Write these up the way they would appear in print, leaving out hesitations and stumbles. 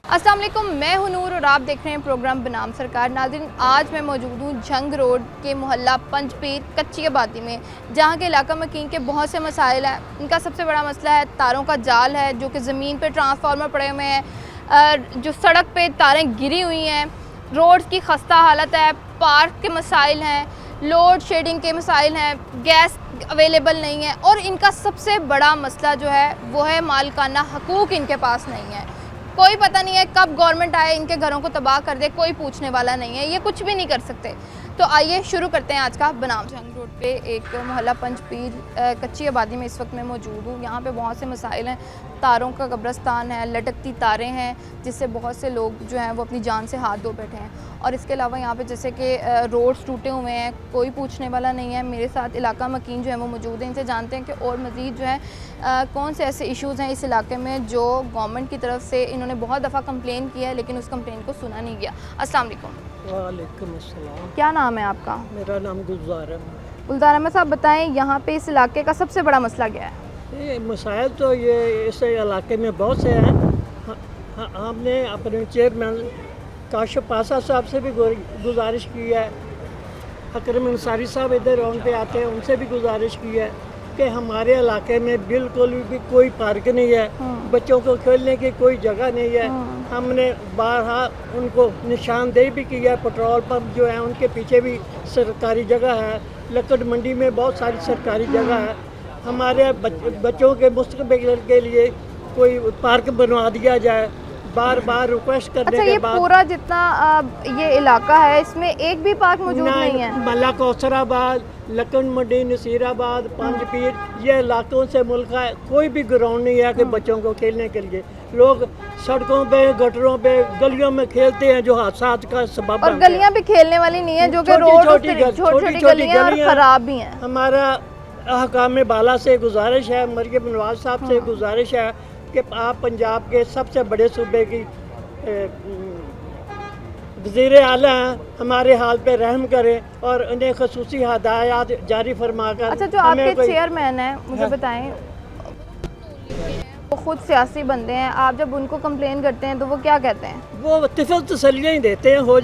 अस्सलाम वालेकुम, मैं हूं नूर और आप देख रहे हैं प्रोग्राम बनाम सरकार। नाज़रीन, आज मैं मौजूद हूं झंग रोड के मोहल्ला पंजपीर कच्ची आबादी में, जहां के इलाका मकीन के बहुत से मसाइल हैं। इनका सबसे बड़ा मसला है तारों का जाल है, जो कि ज़मीन पे ट्रांसफार्मर पड़े हुए हैं, जो सड़क पे तारें गिरी हुई हैं, रोड की खस्ता हालत है, पार्क के मसाइल हैं, लोड शेडिंग के मसाइल हैं, गैस अवेलेबल नहीं है और इनका सबसे बड़ा मसला जो है वो है मालिकाना हकूक़ इनके पास नहीं है। कोई पता नहीं है कब गवर्नमेंट आए इनके घरों को तबाह कर दे, कोई पूछने वाला नहीं है, ये कुछ भी नहीं कर सकते। तो आइए शुरू करते हैं आज का बनाम। झंग रोड पे एक मोहल्ला पंजपीर कच्ची आबादी में इस वक्त मैं मौजूद हूँ। यहाँ पे बहुत से मसाइल हैं, तारों का कब्रस्तान है, लटकती तारें हैं जिससे बहुत से लोग जो हैं वो अपनी जान से हाथ धो बैठे हैं। और इसके अलावा यहाँ पे जैसे कि रोड्स टूटे हुए हैं, कोई पूछने वाला नहीं है। मेरे साथ इलाका मकीन जो है वो मौजूद है, इनसे जानते हैं कि और मज़ीद जो है कौन से ऐसे इश्यूज़ हैं इस इलाके में जो गवर्नमेंट की तरफ से इन्होंने बहुत दफ़ा कंप्लेन किया है लेकिन उस कंप्लेन को सुना नहीं गया। अस्सलाम वालेकुम। वालेकुम अस्सलाम। क्या नाम है आपका? मेरा नाम गुलजार है। गुलजार अहमद साहब, बताएं यहाँ पे इस इलाके का सबसे बड़ा मसला क्या है? ये मसाइल तो ये इस इलाके में बहुत से हैं। हमने अपने चेयरमैन काशिफ पासा साहब से भी गुजारिश की है, अकरम अंसारी साहब इधर राउंड पे आते हैं, उनसे भी गुजारिश की है कि हमारे इलाके में बिल्कुल भी कोई पार्क नहीं है, बच्चों को खेलने की कोई जगह नहीं है। हमने बारहा उनको निशानदेही भी की है, पेट्रोल पंप जो है उनके पीछे भी सरकारी जगह है, लकड़ मंडी में बहुत सारी सरकारी जगह है। हमारे बच्चों के मुस्तकबिल के लिए कोई पार्क बनवा दिया जाए, बार बार रिक्वेस्ट करने अच्छा, के ये बाद। पूरा जितना ये इलाका है इसमें एक भी पार्क मौजूद नहीं है? मल्ला कौसराबाद, लकड़ मंडी, नसीराबाद, पंजपीर, ये इलाकों से मुल्का है, कोई भी ग्राउंड नहीं है कि बच्चों को खेलने के लिए। लोग सड़कों पे, गटरों पे, गलियों में खेलते हैं जो हादसात का सबब और गलियां भी खेलने वाली नहीं है, जो कि रोड छोटी गलियां और खराब भी हैं। हमारा अहकाम बाला से गुजारिश है, मरियम नवाज साहब से गुजारिश है कि आप पंजाब के सबसे बड़े सूबे की वज़ीर आला हैं, हमारे हाल पे रहम करें और उन्हें खसूसी हदायत जारी फरमाकर। अच्छा, जो आपके चेयरमैन हैं मुझे बताएं, वो खुद सियासी बंदे हैं, आप जब उनको कंप्लेन करते हैं तो वो क्या कहते हैं? वो तिफल तसल्लियाँ ही देते हैं, हो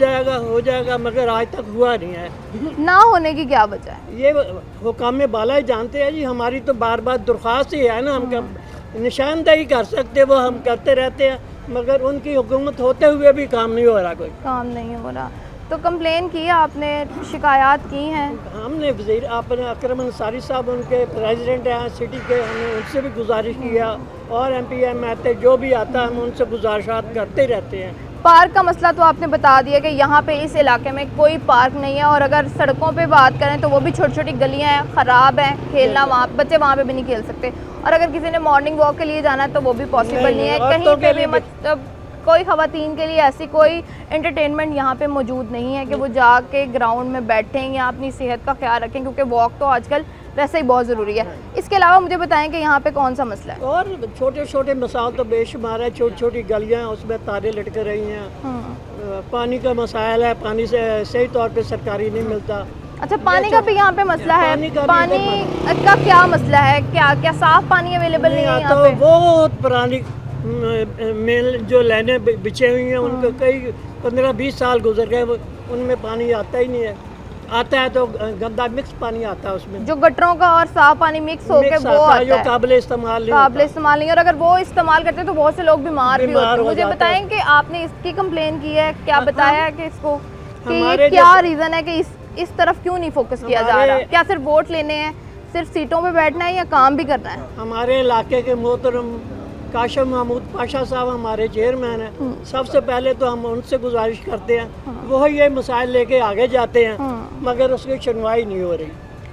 जाएगा, मगर आज तक हुआ नहीं है। ना होने की क्या वजह है? ये हुकाम बाला ही जानते हैं जी। हमारी तो बार बार दरख्वास्त ही है ना, हम निशानदेही कर सकते, वो हम करते रहते हैं, मगर उनकी हुकूमत होते हुए भी काम नहीं हो रहा, कोई काम नहीं हो रहा। तो कंप्लेन की, आपने शिकायत की हैं? हमने वज़ीर आपने अकरम अंसारी साहब उनके प्रेसिडेंट हैं सिटी के, हमने उनसे भी गुजारिश किया और MPM आते जो भी आता है हम उनसे गुजारिशात करते रहते हैं। पार्क का मसला तो आपने बता दिया कि यहाँ पे इस इलाके में कोई पार्क नहीं है, और अगर सड़कों पे बात करें तो वो भी छोटी छोटी गलियाँ हैं, ख़राब हैं, खेलना वहाँ बच्चे वहाँ पे भी नहीं खेल सकते, और अगर किसी ने मॉर्निंग वॉक के लिए जाना है तो वो भी पॉसिबल नहीं है कहीं पे भी। मतलब कोई ख़वातीन के लिए ऐसी कोई एंटरटेनमेंट यहाँ पे मौजूद नहीं है कि वो जाके ग्राउंड में बैठें या अपनी सेहत का ख्याल रखें, क्योंकि वॉक तो आजकल वैसे ही बहुत ज़रूरी है। इसके अलावा मुझे बताएं कि यहाँ पे कौन सा मसला है? और छोटे छोटे मसाइल तो बेशुमार है, छोटी छोटी गलियाँ हैं उसमें तारे लटक रही हैं, पानी का मसाइल है, पानी से सही तौर पे सरकारी नहीं मिलता। अच्छा, पानी का भी यहाँ पे मसला है? पानी का क्या मसला है? क्या साफ पानी अवेलेबल नहीं है यहाँ पे? बहुत पुरानी मेल जो लाइनें बिछे हुई हैं उनको कई 15-20 साल गुजर गए, उनमें पानी आता ही नहीं है, आता है तो गंदा मिक्स पानी आता है उसमें, जो गटरों का और साफ पानी मिक्स होके वो आता है, जो काबिल इस्तेमाल नहीं, और अगर वो इस्तेमाल करते हैं तो बहुत से लोग बीमार भी होते हैं। मुझे बताएं कि आपने इसकी कंप्लेन की है, क्या बताया है कि इसको कि क्या रीज़न है कि इस तरफ क्यों नहीं फोकस किया जा रहा? क्या सिर्फ वोट लेने हैं, सिर्फ सीटों पे बैठना है, या काम भी करना है? हमारे इलाके के मोहतरम काशिफ महमूद पाशा साहब हमारे चेयरमैन हैं, सबसे पहले तो हम उनसे गुजारिश करते हैं, वो ये मसाइल लेके आगे जाते हैं, मगर उसकी सुनवाई नहीं हो रही।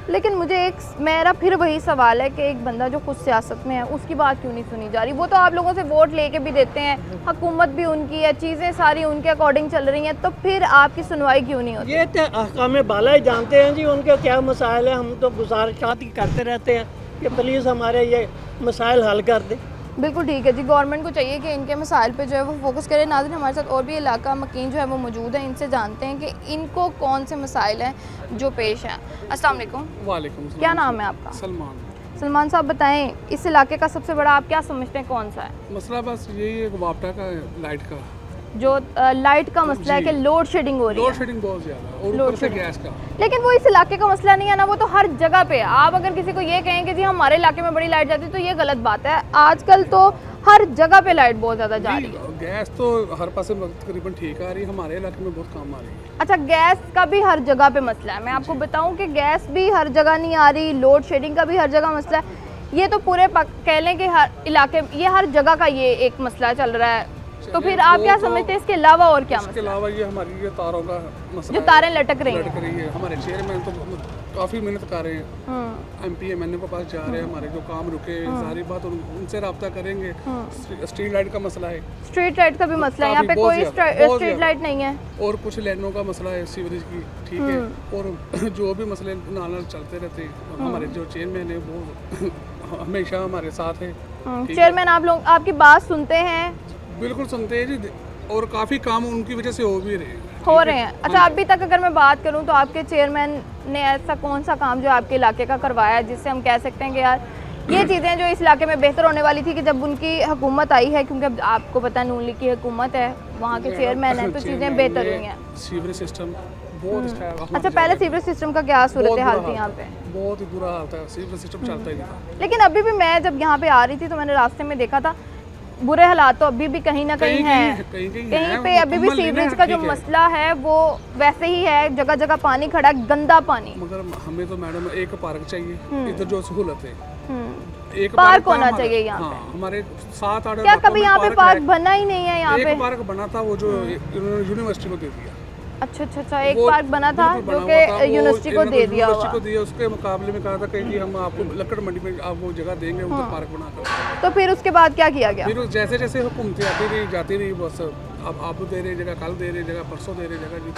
लेकिन मुझे मेरा फिर वही सवाल है कि एक बंदा जो खुद सियासत में है उसकी बात क्यों नहीं सुनी जा रही? वो तो आप लोगों से वोट लेके भी देते हैं, हुकूमत भी उनकी है, चीज़ें सारी उनके अकॉर्डिंग चल रही हैं, तो फिर आपकी सुनवाई क्यों नहीं होती? ये तो अहकाम बाला ही जानते हैं जी उनके क्या मसाइल है। हम तो गुजारिशात ही करते रहते हैं कि प्लीज़ हमारे ये मसाइल हल कर दें। बिल्कुल ठीक है जी, गवर्नमेंट को चाहिए कि इनके मसाइल पे जो है वो फोकस करे। नाज़रीन, हमारे साथ और भी इलाका मकीन जो है वो मौजूद है, इनसे जानते हैं कि इनको कौन से मसाइल हैं जो पेश हैं। अस्सलाम वालेकुम। वालेकुम सलाम। क्या नाम है आपका? सलमान। सलमान साहब, बताएं इस इलाके का सबसे बड़ा आप क्या समझते हैं कौन सा है मसला? बस यही है वापटा का, लाइट का। जो लाइट का मसला है जी। कि लोड शेडिंग हो रही लोड है, शेडिंग बहुत ज़्यादा और लोड ऊपर से शेडिंग। गैस का। लेकिन वो इस इलाके का मसला नहीं है ना, वो तो हर जगह पे है। आप अगर किसी को ये कहें कि जी हमारे इलाके में बड़ी लाइट जाती है तो ये गलत बात है। आजकल तो हर जगह पे लाइट बहुत ज़्यादा जा रही है। नहीं, गैस तो हर पास से तकरीबन ठीक आ रही है, हमारे इलाके में बहुत कम आ रही है। अच्छा, गैस का भी हर जगह पे मसला है। मैं आपको बताऊं कि गैस भी हर जगह नहीं आ रही, लोड शेडिंग का भी हर जगह मसला है। ये तो पूरे कह लें कि हर इलाके, ये हर जगह का ये एक मसला चल रहा है। तो फिर आप वो क्या तो- समझते हैं इसके अलावा और क्या इसके मसला? अलावा ये हमारी ये तारों का मसला जो है, तारें लटक रही लटक हैं। रही है। हमारे चेयरमैन तो काफ़ी मेहनत कर रहे हैं, हम्म, MP MNA के पास जा रहे हैं, हमारे जो काम रुके सारी बात उनसे रब्ता करेंगे। स्ट्रीट लाइट का मसला है स्ट्रीट लाइट का भी मसला है। यहाँ पे काफी, बहुत कोई ज्यादा, बहुत स्ट्रीट ज्यादा। लाइट नहीं है। और कुछ लाइनों का मसला है सीवरेज की, ठीक है। और जो भी मसले नाल चलते रहते हैं, हमारे जो चेयरमैन है वो हमेशा हमारे साथ है। ठीक है। चेयरमैन आप लोग आपकी बात सुनते हैं, बिल्कुल सुनते हैं जी, और काफ़ी काम उनकी वजह से हो भी रहे हैं। हो रहे हैं। अच्छा, अभी तक अगर मैं बात करूं तो आपके चेयरमैन ने ऐसा कौन सा काम जो आपके इलाके का करवाया है जिससे हम कह सकते हैं कि यार ये चीज़ें जो इस इलाके में बेहतर होने वाली थी कि जब उनकी हुकूमत आई है, क्योंकि अब आपको पता है नून लीग की हुकूमत है, वहाँ के चेयरमैन हैं, तो चीज़ें बेहतर हुई हैं। सीवरेज सिस्टम बहुत अच्छा है। अच्छा, पहले सीवरेज सिस्टम का क्या सूरत हाल थी यहाँ पे? बहुत ही बुरा हाल था, सीवरेज सिस्टम चलता ही नहीं था। लेकिन अभी भी मैं जब यहाँ पे आ रही थी तो मैंने रास्ते में देखा था बुरे हालात तो अभी भी कहीं ना कहीं हैं। कहीं कहीं पे अभी भी सीवरेज का जो मसला है वो वैसे ही है, जगह जगह पानी खड़ा है, गंदा पानी। मगर हमें तो मैडम एक पार्क चाहिए इधर, जो सहूलत है एक पार्क था होना हमारा। चाहिए यहाँ पे। हाँ, हमारे 7-8 क्या कभी यहाँ पे पार्क है। बना ही नहीं है यहाँ पे? एक पार्क बना था, वो जो इन्होंने यूनिवर्सिटी को दे दिया। अच्छा अच्छा अच्छा, एक वो पार्क बना था बिल्कुल जो बना हुआ था, कि वो यूनिवर्सिटी को दे दिया यूनिवर्सिटी हुआ। को दिया, उसके मुकाबले में कहा था कि जी हम आपको लक्कड़ मंडी में आपको जगह देंगे, उधर पार्क बनाकर। तो फिर उसके बाद क्या किया गया? फिर जैसे जैसे हुकूमतें आती रही जाती रही, बस अब आप दे रहे जगह, कल दे रहे जगह, परसों दे रहे जगह जी।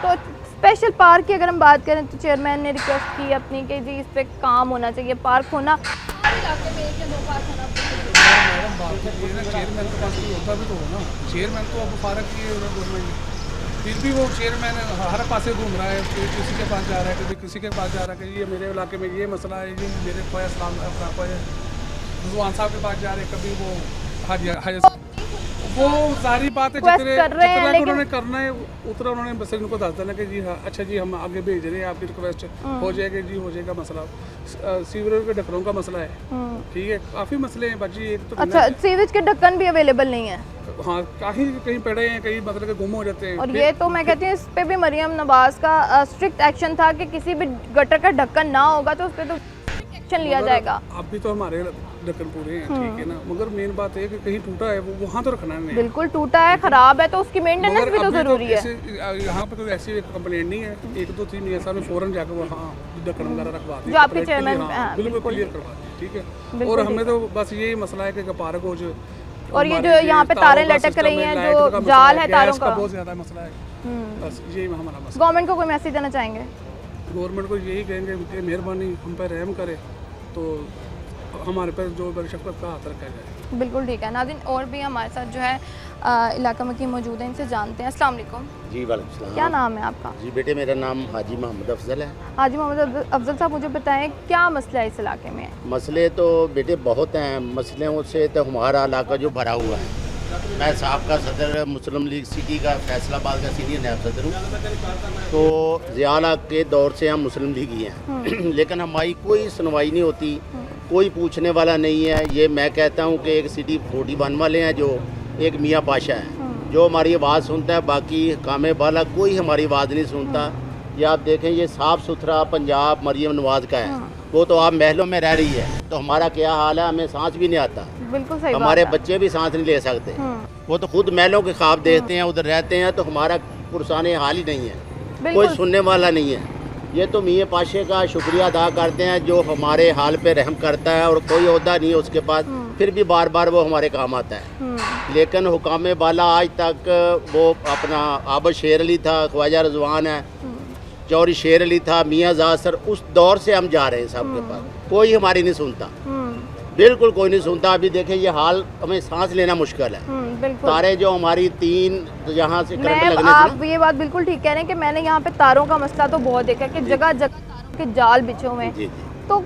तो स्पेशल पार्क की अगर हम बात करें तो चेयरमैन ने रिक्वेस्ट की अपनी कि जी इस पे काम होना चाहिए, पार्क होना। मैडम बात तो ये ना, चेयरमैन के पास कोई होता भी तो हो ना। चेयरमैन तो अब फारग की है गवर्नमेंट ने, फिर भी वो चेयरमैन हर पासे घूम रहा है, किसी के पास जा रहा है, कभी किसी के पास जा रहा है कि ये मेरे इलाके में ये मसला है, ये मेरे ख्वाजा सलाम रिजवान साहब के पास जा रहे हैं, कभी वो हाजी वो सारी बात है Request जितने कर रहे हैं, जितना लेकिन- उन्होंने करना है उतना उन्होंने बस इनको दस देना कि जी हाँ अच्छा जी हम आगे भेज रहे हैं, आपकी रिक्वेस्ट हो जाएगी जी, हो जाएगा मसला। सीवरेज के ढक्कनों का मसला है, ठीक है, काफ़ी मसले हैं बाजी। एक तो अच्छा, सीवेज के ढक्कन भी अवेलेबल नहीं है। हाँ, कहीं पड़े हैं, कहीं मतलब के गुम हो जाते हैं। और ये तो मैं कहती हूँ इस पे भी मरियम नवाज का स्ट्रिक्ट एक्शन था कि किसी भी गटर का ढक्कन ना होगा तो उस पर तो एक्शन लिया जाएगा। अब भी तो हमारे ढक्कन पूरे हैं, ठीक है ना, मगर मेन बात है कि कहीं टूटा है वो वहाँ तो रखना नहीं है। बिल्कुल टूटा है, खराब है, तो उसकी मेंटेनेंस मगर भी तो अभी जरूरी है। यहाँ पे तो ऐसी कंप्लेंट नहीं है, 1-2-3 ऐसा में फौरन जाकर वो हाँ ढक्कन वगैरह रखवा दी, जो आपके चेयरमैन, हाँ, बिल्कुल बिल्कुल। क्लियर करवा दी, ठीक है। बिल्कुल और हमें तो बस यही मसला है कि पार्क हो जो, और ये हमारे जो यहाँ पे तारों तारें का लटक सिस्टम रही है, हैं, लाइट जो का मसला जाल है तारों गैस का। बहुत ज़्यादा मसला है, बस यही हमारा मसला। गवर्नमेंट को कोई मैसेज देना चाहेंगे? गवर्नमेंट को यही कहेंगे कि मेहरबानी हम पर रहम करे, तो हमारे पर जो बरशफ़क़त का हाथ रखा जाए। बिल्कुल ठीक है नाज़रीन, और भी हमारे साथ जो है इलाका में की मौजूद है, इनसे जानते हैं। अस्सलाम वालेकुम। जी वालेकुम सलाम। क्या नाम है आपका? जी बेटे, मेरा नाम हाजी मोहम्मद अफजल है। हाजी मोहम्मद अफजल साहब, मुझे बताएं क्या मसला है इस इलाके में? मसले तो बेटे बहुत हैं, मसलों से तो हमारा इलाका जो भरा हुआ है। मैं साहबका सदर मुस्लिम लीग सिटी का फैसलाबाद का सीनियर नायब सदर हूँ। तो ज़ियाला के दौर से हम मुस्लिम लीग ही हैं लेकिन हमारी कोई सुनवाई नहीं होती, कोई पूछने वाला नहीं है। ये मैं कहता हूँ कि एक सिटी 41 वाले हैं, जो एक मियाँ पाशा है जो हमारी आवाज़ सुनता है, बाकी कामे वाला कोई हमारी आवाज़ नहीं सुनता। ये आप देखें, ये साफ़ सुथरा पंजाब मरियम नवाज़ का है, वो तो आप महलों में रह रही है, तो हमारा क्या हाल है, हमें सांस भी नहीं आता, बिल्कुल सही हमारे बात है। बच्चे भी सांस नहीं ले सकते। वो तो खुद महलों के ख्वाब देखते हैं, उधर रहते हैं, तो हमारा पुरसाने हाल ही नहीं है, कोई बिल्कुल सुनने वाला नहीं है। ये तो मियाँ पाशे का शुक्रिया अदा करते हैं जो हमारे हाल पे रहम करता है, और कोई ओहदा नहीं है उसके पास, फिर भी बार बार वो हमारे काम आता है। लेकिन हुकाम बाला आज तक वो अपना आबद शेर अली था, ख्वाजा रजवान है, चौरी शेर अली था, मियाँ जासर, उस दौर से हम जा रहे हैं सबके पास, कोई हमारी नहीं सुनता, बिल्कुल कोई नहीं सुनता। अभी देखें ये हाल, हमें सांस लेना मुश्किल है। बिल्कुल। तारे जो हमारी 3 यहाँ से करंट मैं लगने से आप ना, ये बात बिल्कुल ठीक कह रहे हैं कि मैंने यहाँ पे तारों का मसला तो बहुत देखा कि जगह जगह तारों के जाल बिछे हुए हैं। जी तो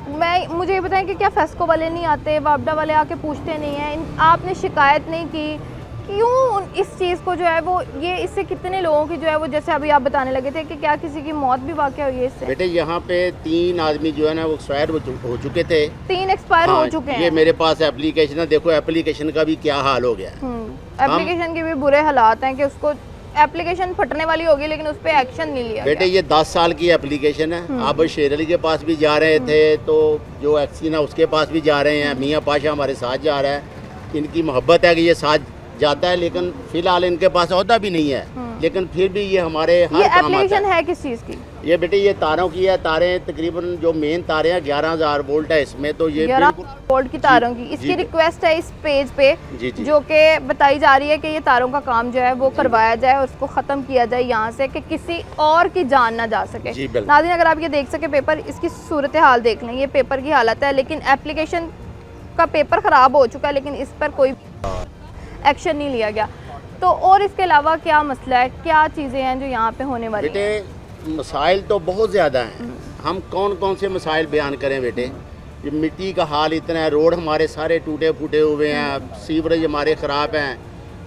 मुझे ये बताएं कि क्या फेस्को वाले नहीं आते, वापडा वाले आके पूछते नहीं हैं, आपने शिकायत नहीं की क्यों इस चीज़ को जो है वो ये इससे कितने लोगों की जो है वो, जैसे अभी आप बताने लगे थे कि क्या किसी की मौत भी वाक़या हुई है इससे? बेटे यहाँ पे 3 आदमी जो है ना वो एक्सपायर हो चुके थे। 3 एक्सपायर हो चुके हैं। ये मेरे पास एप्लीकेशन है, देखो एप्लीकेशन का भी क्या हाल हो गया है। एप्लीकेशन के भी बुरे हालात हैं कि उसको एप्लीकेशन फटने वाली होगी लेकिन उस पर एक्शन नहीं लिया बेटे ये 10 साल की एप्लीकेशन है। अब शेर अली के पास भी जा रहे थे, तो जो एक्सीन है उसके पास भी जा रहे हैं। मियाँ पाशा हमारे साथ जा रहा है। इनकी मोहब्बत है कि ये साथ जाता है, लेकिन फिलहाल इनके पास ओहदा भी नहीं है, लेकिन फिर भी ये हमारे हर ये काम आता एप्लीकेशन है। है किस चीज़ की? ये बेटे ये तारों की है। तारें तकरीबन जो मेन तारें हैं 11,000 वोल्ट है इसमें, तो ये 11 बिल्कुल वोल्ट की तारों की इसकी जी। रिक्वेस्ट है इस पेज पे, जी जी जो कि बताई जा रही है कि ये तारों का काम जो है वो करवाया जाए और उसको ख़त्म किया जाए यहाँ से, कि किसी और की जान ना जा सके। जी, बिल्कुल। नाज़रीन अगर आप ये देख सके पेपर, इसकी सूरत हाल देख लें, ये पेपर की हालत है, लेकिन एप्लीकेशन का पेपर ख़राब हो चुका है लेकिन इस पर कोई एक्शन नहीं लिया गया। तो और इसके अलावा क्या मसला है, क्या चीज़ें हैं जो यहाँ पे होने वाली हैं? बेटे मसाइल तो बहुत ज़्यादा हैं। हम कौन कौन से मसाइल बयान करें बेटे? ये मिट्टी का हाल इतना है, रोड हमारे सारे टूटे फूटे हुए हैं, सीवरेज हमारे ख़राब हैं,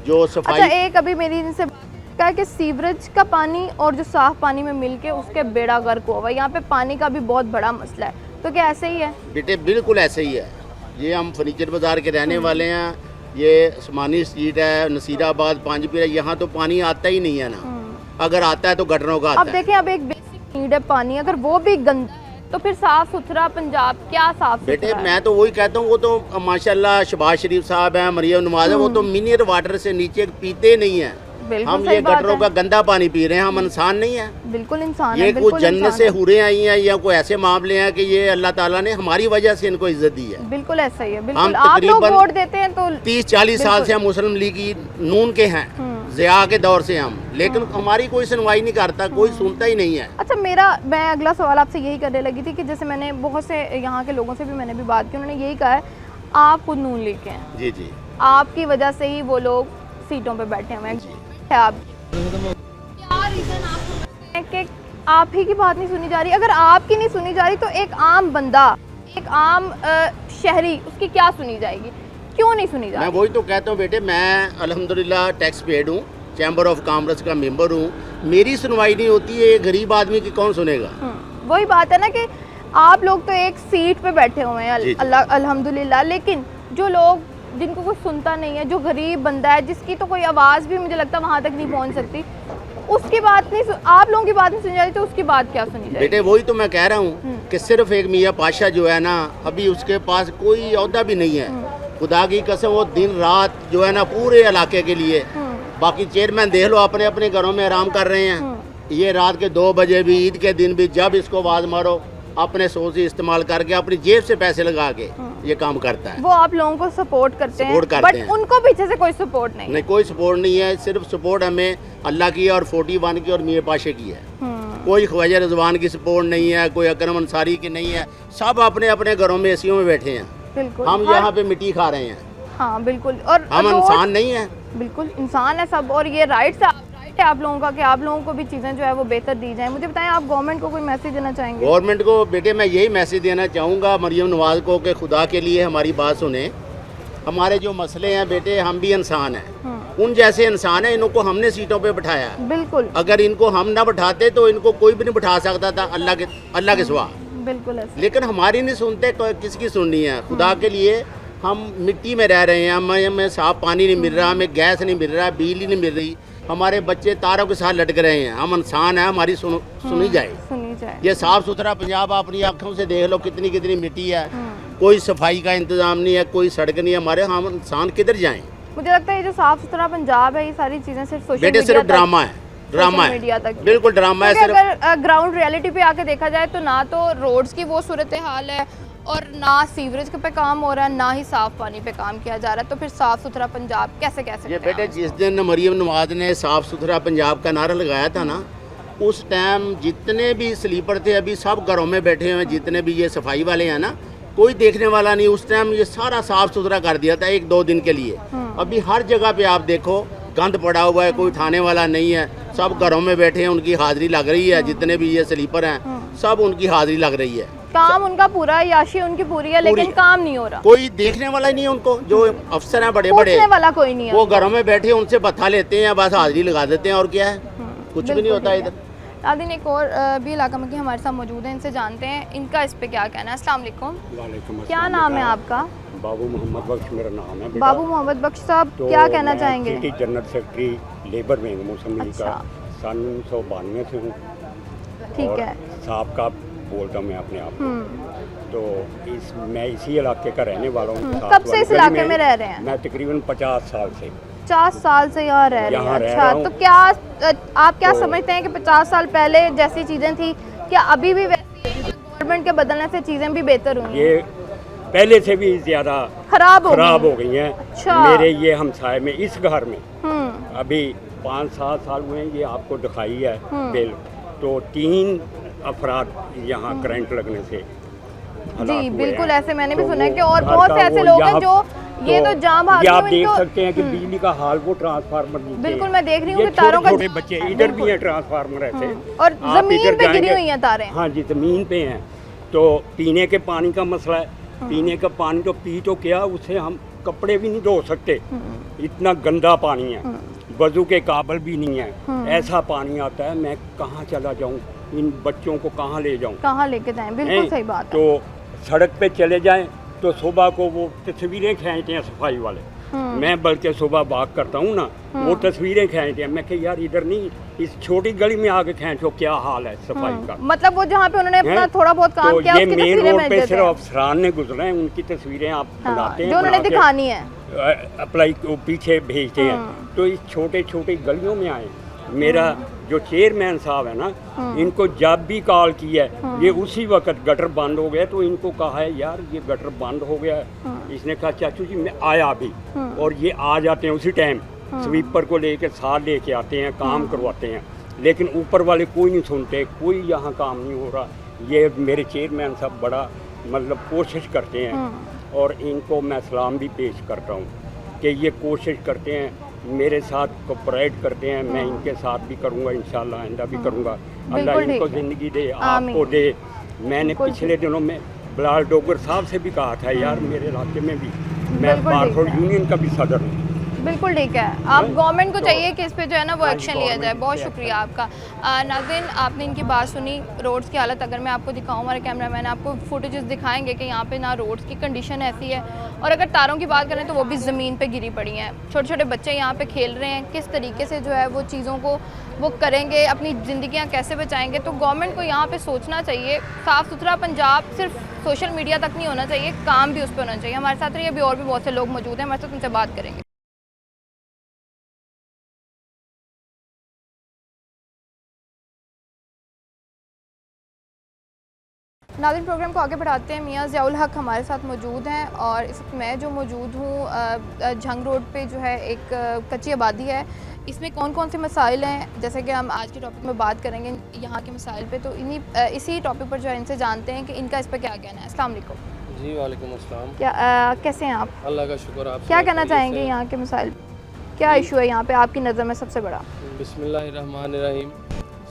जो सफाई। अच्छा, एक अभी मेरी इनसे कहा है कि सीवरेज का पानी और जो साफ पानी में मिलके उसके बेड़ा गर्क हुआ हुआ है। यहाँ पे पानी का भी बहुत बड़ा मसला है, तो क्या ऐसे ही है? बेटे बिल्कुल ऐसे ही है। ये हम फर्नीचर बाज़ार के रहने वाले हैं। ये उस्मानी स्ट्रीट है, नसीराबाद, पांचपीरा, यहाँ तो पानी आता ही नहीं है ना। अगर आता है तो गटरों का अब आता है। देखें, अब एक बेसिक नीड है पानी, अगर वो भी गंदा है तो फिर साफ सुथरा पंजाब क्या साफ बेटे सुथरा है? मैं तो वही कहता हूँ, वो तो माशाल्लाह शहबाज शरीफ साहब हैं, मरियम नवाज है, वो तो मिनरल वाटर से नीचे पीते नहीं है। बिल्कुल हम सही ये बात गटरों है। का गंदा पानी पी रहे हैं। हम इंसान नहीं है। बिल्कुल इंसान है, ये बिल्कुल कुछ जन्नत इंसान से है। हुरे आई हैं या कोई ऐसे मामले हैं कि ये अल्लाह ताला ने हमारी वजह से इनको इज्जत दी है। बिल्कुल ऐसा ही है। हम बिल्कुल आप लोग तकरीबन वोट देते हैं तो 30-40 साल से हम मुस्लिम लीग की नून के हैं, ज़िया के दौर से हम, लेकिन हमारी कोई सुनवाई नहीं करता, कोई सुनता ही नहीं है। अच्छा, मैं अगला सवाल आपसे यही करने लगी थी कि जैसे मैंने बहुत से यहाँ के लोगों से भी मैंने भी बात की, उन्होंने यही कहा है आप खुद नून लेके हैं, जी जी आपकी वजह से ही वो लोग सीटों पे बैठे हुए हैं। आप क्या रीजन आप समझते हैं कि आप ही की बात नहीं सुनी जा रही? अगर आपकी नहीं सुनी जा रही तो एक आम बंदा, एक आम शहरी, उसकी क्या सुनी जाएगी? क्यों नहीं सुनी जा मैं रही? वही तो कहता हूँ बेटे, मैं अल्हम्दुलिल्लाह टैक्स पेड हूँ, चैम्बर ऑफ कॉमर्स का मेंबर हूँ, मेरी सुनवाई नहीं होती है। ये गरीब आदमी की कौन सुनेगा? वही बात है ना कि आप लोग तो एक सीट पे बैठे हुए हैं जी, जी। अल्लाह अल्हम्दुलिल्लाह, लेकिन जो लोग जिनको कोई सुनता नहीं है, जो गरीब बंदा है, जिसकी तो कोई आवाज़ भी मुझे लगता है वहाँ तक नहीं पहुँच सकती, उसकी बात नहीं आप लोगों की बात नहीं सुनी जा रही तो उसकी बात क्या सुनी जाएगी? बेटे वही तो मैं कह रहा हूँ कि सिर्फ एक मियाँ पाशा जो है ना, अभी उसके पास कोई ओहदा भी नहीं है। खुदा की कसम वो दिन रात जो है ना पूरे इलाके के लिए, बाकी चेयरमैन देख लो अपने अपने घरों में आराम कर रहे हैं। ये रात के 2 बजे भी, ईद के दिन भी, जब इसको आवाज़ मारो अपने सोच से इस्तेमाल करके अपनी जेब से पैसे लगा के ये काम करता है। वो आप लोगों को सपोर्ट करते हैं, सपोर्ट करते बट हैं। उनको पीछे से कोई सपोर्ट नहीं। नहीं, कोई सपोर्ट नहीं है। सिर्फ सपोर्ट हमें अल्लाह की और 41 की और मियाँ पाशे की है। कोई ख्वाजा रिजवान की सपोर्ट नहीं है, कोई अकरम अंसारी की नहीं है। सब अपने अपने घरों में एसियों में बैठे हैं। बिल्कुल हम यहाँ पे मिट्टी खा रहे हैं। हाँ बिल्कुल, और हम रोड- इंसान नहीं है। बिल्कुल इंसान है सब, और ये राइट है आप लोगों का कि आप लोगों को भी चीज़ें जो है वो बेहतर दी जाएं। मुझे बताएं, आप गवर्नमेंट को कोई मैसेज देना चाहेंगे? गवर्नमेंट को बेटे मैं यही मैसेज देना चाहूँगा मरियम नवाज को कि खुदा के लिए हमारी बात सुने। हमारे जो मसले हैं बेटे, हम भी इंसान हैं, उन जैसे इंसान हैं। इनको हमने सीटों पे बिठाया है। बिल्कुल अगर इनको हम ना बिठाते तो इनको कोई भी नहीं बिठा सकता था अल्लाह के सिवा। बिल्कुल ऐसा। लेकिन हमारी नहीं सुनते, किसकी सुननी है? खुदा के लिए हम मिट्टी में रह रहे हैं, हमें साफ पानी नहीं मिल रहा, हमें गैस नहीं मिल रहा, बिजली नहीं मिल रही, हमारे बच्चे तारों के साथ लटक रहे हैं। हम इंसान हैं, हमारी सुनी जाए। सुनी जाए। ये साफ सुथरा पंजाब अपनी आंखों से देख लो, कितनी कितनी मिट्टी है, कोई सफाई का इंतजाम नहीं है, कोई सड़क नहीं है। हमारे हम इंसान किधर जाएं? मुझे लगता है ये जो साफ सुथरा पंजाब है, ये सारी चीज़ें सिर्फ सोशल बेटे सिर्फ ड्रामा है, ड्रामा मीडिया है, तक बिल्कुल ड्रामा है। क्योंकि सिर्फ अगर ग्राउंड रियलिटी पे आके देखा जाए तो ना तो रोड्स की वो सूरत हाल है, और ना सीवरेज पे काम हो रहा है, ना ही साफ पानी पे काम किया जा रहा है, तो फिर साफ सुथरा पंजाब कैसे ये सकते बेटे हैं? जिस दिन मरियम नवाज ने साफ सुथरा पंजाब का नारा लगाया था ना, उस टाइम जितने भी स्लीपर थे अभी सब घरों में बैठे हुए हैं, जितने भी ये सफाई वाले हैं ना, कोई देखने वाला नहीं। उस टाइम ये सारा साफ सुथरा कर दिया था 1-2 दिन के लिए। अभी हर जगह पे आप देखो गंद पड़ा हुआ है, कोई उठाने वाला नहीं है, सब घरों में बैठे हैं, उनकी हाजिरी लग रही है। जितने भी ये स्लीपर हैं सब उनकी हाजिरी लग रही है। काम उनका पूरा है, याशी उनकी पूरी है, लेकिन काम नहीं हो रहा, कोई देखने वाला ही नहीं है उनको। जो अफसर हैं बड़े बड़े, पूछने वाला कोई नहीं है। वो घरों में बैठे उनसे बता लेते हैं, बस हाजिरी लगा देते हैं, और क्या है, कुछ भी नहीं होता इधर। नाज़रीन, एक और भी इलाका में हमारे साथ मौजूद हैं, इनसे जानते हैं इनका इस पे क्या कहना है। अस्सलाम वालेकुम, क्या नाम है आपका? बाबू मोहम्मद बख्श मेरा नाम है बेटा। बाबू मोहम्मद बख्श साहब, तो क्या कहना मैं चाहेंगे? City general secretary labour wing मौसम लीग का सन 1992 से हूँ। ठीक है। साहब का बोलता हूँ मैं अपने आप को। तो मैं इसी इलाके का रहने वाला हूँ। कब से इस इलाके में रह रहे हैं? मैं तकरीबन 50 साल से 50 साल से यहाँ रह रहे हैं। अच्छा, तो क्या आप क्या समझते हैं कि 50 साल पहले जैसी चीज़ें थी, क्या अभी भी वैसी गवर्नमेंट के बदलने से चीज़ें भी बेहतर हुई? ये पहले से भी ज़्यादा खराब हो गई हैं। अच्छा। मेरे ये हमसाए में इस घर में अभी 5-7 साल हुए हैं, ये आपको दिखाई है बिल, तो 3 अफराद यहाँ करंट लगने से जी बिल्कुल, ऐसे मैंने भी सुना है कि और बहुत से ऐसे लोग हैं जो ये तो जाम ये आप देख सकते हैं कि बिजली का हाल, वो ट्रांसफार्मर नीचे, बिल्कुल मैं देख रही हूँ ये कि तारों का छोटे बच्चे इधर भी हैं ट्रांसफार्मर ऐसे, और आप जमीन इधर पे गिरी जाएंगे। हुई हैं तारें। हाँ जी, जमीन पे हैं। तो पीने के पानी का मसला है, पीने का पानी तो पी तो क्या, उससे हम कपड़े भी नहीं धो सकते, इतना गंदा पानी है, वजू के काबिल भी नहीं है, ऐसा पानी आता है। मैं कहाँ चला जाऊँ, इन बच्चों को कहाँ ले जाऊँ, कहाँ लेके जाएं? बिल्कुल सही बात है। तो सड़क पे चले जाएं तो सुबह को वो तस्वीरें खींचते हैं सफाई वाले, मैं बल्कि सुबह वॉक करता हूँ ना, वो तस्वीरें खींचते हैं। मैं कह यार इधर नहीं, इस छोटी गली में आगे खींचो, क्या हाल है सफाई का। मतलब वो जहाँ पे उन्होंने अपना थोड़ा बहुत काम तो किया, ये उसकी मेन तस्वीरें रोड भेज पे देते सिर्फ हैं। अफसरान ने गुजरे हैं, उनकी तस्वीरें आप बनाते हैं, जो उन्होंने बना के दिखानी है, अप्लाई पीछे भेजते हैं। तो इस छोटे छोटे गलियों में आए। मेरा जो चेयरमैन साहब है ना, इनको जब भी कॉल किया है, ये उसी वक्त गटर बंद हो गया, तो इनको कहा है यार ये गटर बंद हो गया है। इसने कहा चाचू जी मैं आया भी, और ये आ जाते हैं उसी टाइम, स्वीपर को लेके साथ लेके आते हैं, काम करवाते हैं, लेकिन ऊपर वाले कोई नहीं सुनते, कोई यहाँ काम नहीं हो रहा। ये मेरे चेयरमैन साहब बड़ा मतलब कोशिश करते हैं, और इनको मैं सलाम भी पेश करता हूँ कि ये कोशिश करते हैं, मेरे साथ कोऑपरेट करते हैं। मैं इनके साथ भी करूँगा, इंशाल्लाह आइंदा भी करूँगा। अल्लाह इनको ज़िंदगी दे, आपको दे। मैंने पिछले दिनों में बिलाल डोगर साहब से भी कहा था यार मेरे इलाके में भी, मैं बारफोर्ड यूनियन का भी सदर हूँ। बिल्कुल ठीक है। आप गवर्नमेंट को चाहिए कि इस पे जो है ना वो एक्शन लिया जाए। बहुत शुक्रिया आपका। नाज़रीन, आपने इनकी बात सुनी। रोड्स की हालत अगर मैं आपको दिखाऊं, हमारे कैमरामैन आपको फुटेजेस दिखाएंगे कि यहाँ पे ना रोड्स की कंडीशन ऐसी है, और अगर तारों की बात करें तो वो भी ज़मीन पे गिरी पड़ी हैं। छोटे छोटे बच्चे यहाँ पे खेल रहे हैं, किस तरीके से जो है वो चीज़ों को वो करेंगे, अपनी ज़िंदगियाँ कैसे बचाएंगे। तो गवर्नमेंट को यहाँ पर सोचना चाहिए। साफ़ सुथरा पंजाब सिर्फ सोशल मीडिया तक नहीं होना चाहिए, काम भी उस पर होना चाहिए। हमारे साथ रहिए, अभी और भी बहुत से लोग मौजूद हैं, हमारे साथ उनसे बात करेंगे। नाज़रीन, प्रोग्राम को आगे बढ़ाते हैं। मियाँ ज़ियाउल हक हमारे साथ मौजूद हैं, और इस वक्त मैं जो मौजूद हूँ झंग रोड पे जो है एक कच्ची आबादी है। इसमें कौन कौन से मसाइल हैं, जैसे कि हम आज के टॉपिक में बात करेंगे यहाँ के मसाइल पे, तो इसी टॉपिक पर जो है इनसे जानते हैं कि इनका इस पर क्या कहना है। अस्सलाम वालेकुम। जी वालेकुम अस्सलाम। क्या कैसे हैं आप? अल्लाह का शुक्र। आप क्या कहना चाहेंगे यहाँ के मसाइल, क्या इशू है यहाँ पे आपकी नज़र में सबसे बड़ा? बिस्मिल्लाहिर्रहमानिर्रहीम।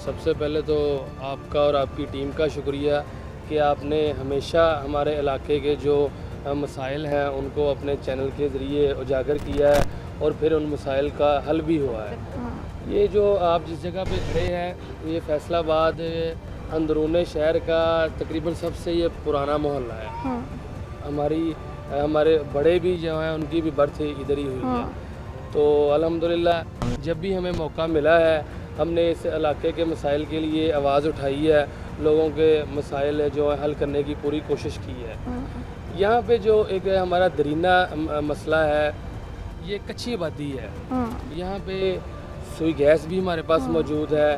सबसे पहले तो आपका और आपकी टीम का शुक्रिया कि आपने हमेशा हमारे इलाके के जो मसाइल हैं उनको अपने चैनल के ज़रिए उजागर किया है, और फिर उन मसाइल का हल भी हुआ है। ये जो आप जिस जगह पे खड़े हैं, ये फैसलाबाद अंदरूनी शहर का तकरीबन सबसे ये पुराना मोहल्ला है। हमारे बड़े भी जो हैं उनकी भी बर्थ इधर ही हुई है। तो अल्हम्दुलिल्लाह जब भी हमें मौका मिला है, हमने इस इलाके के मसाइल के लिए आवाज़ उठाई है, लोगों के मसाइल जो है हल करने की पूरी कोशिश की है। यहाँ पे जो एक हमारा दरीना मसला है, ये कच्ची आबादी है। यहाँ पे सुई गैस भी हमारे पास मौजूद है,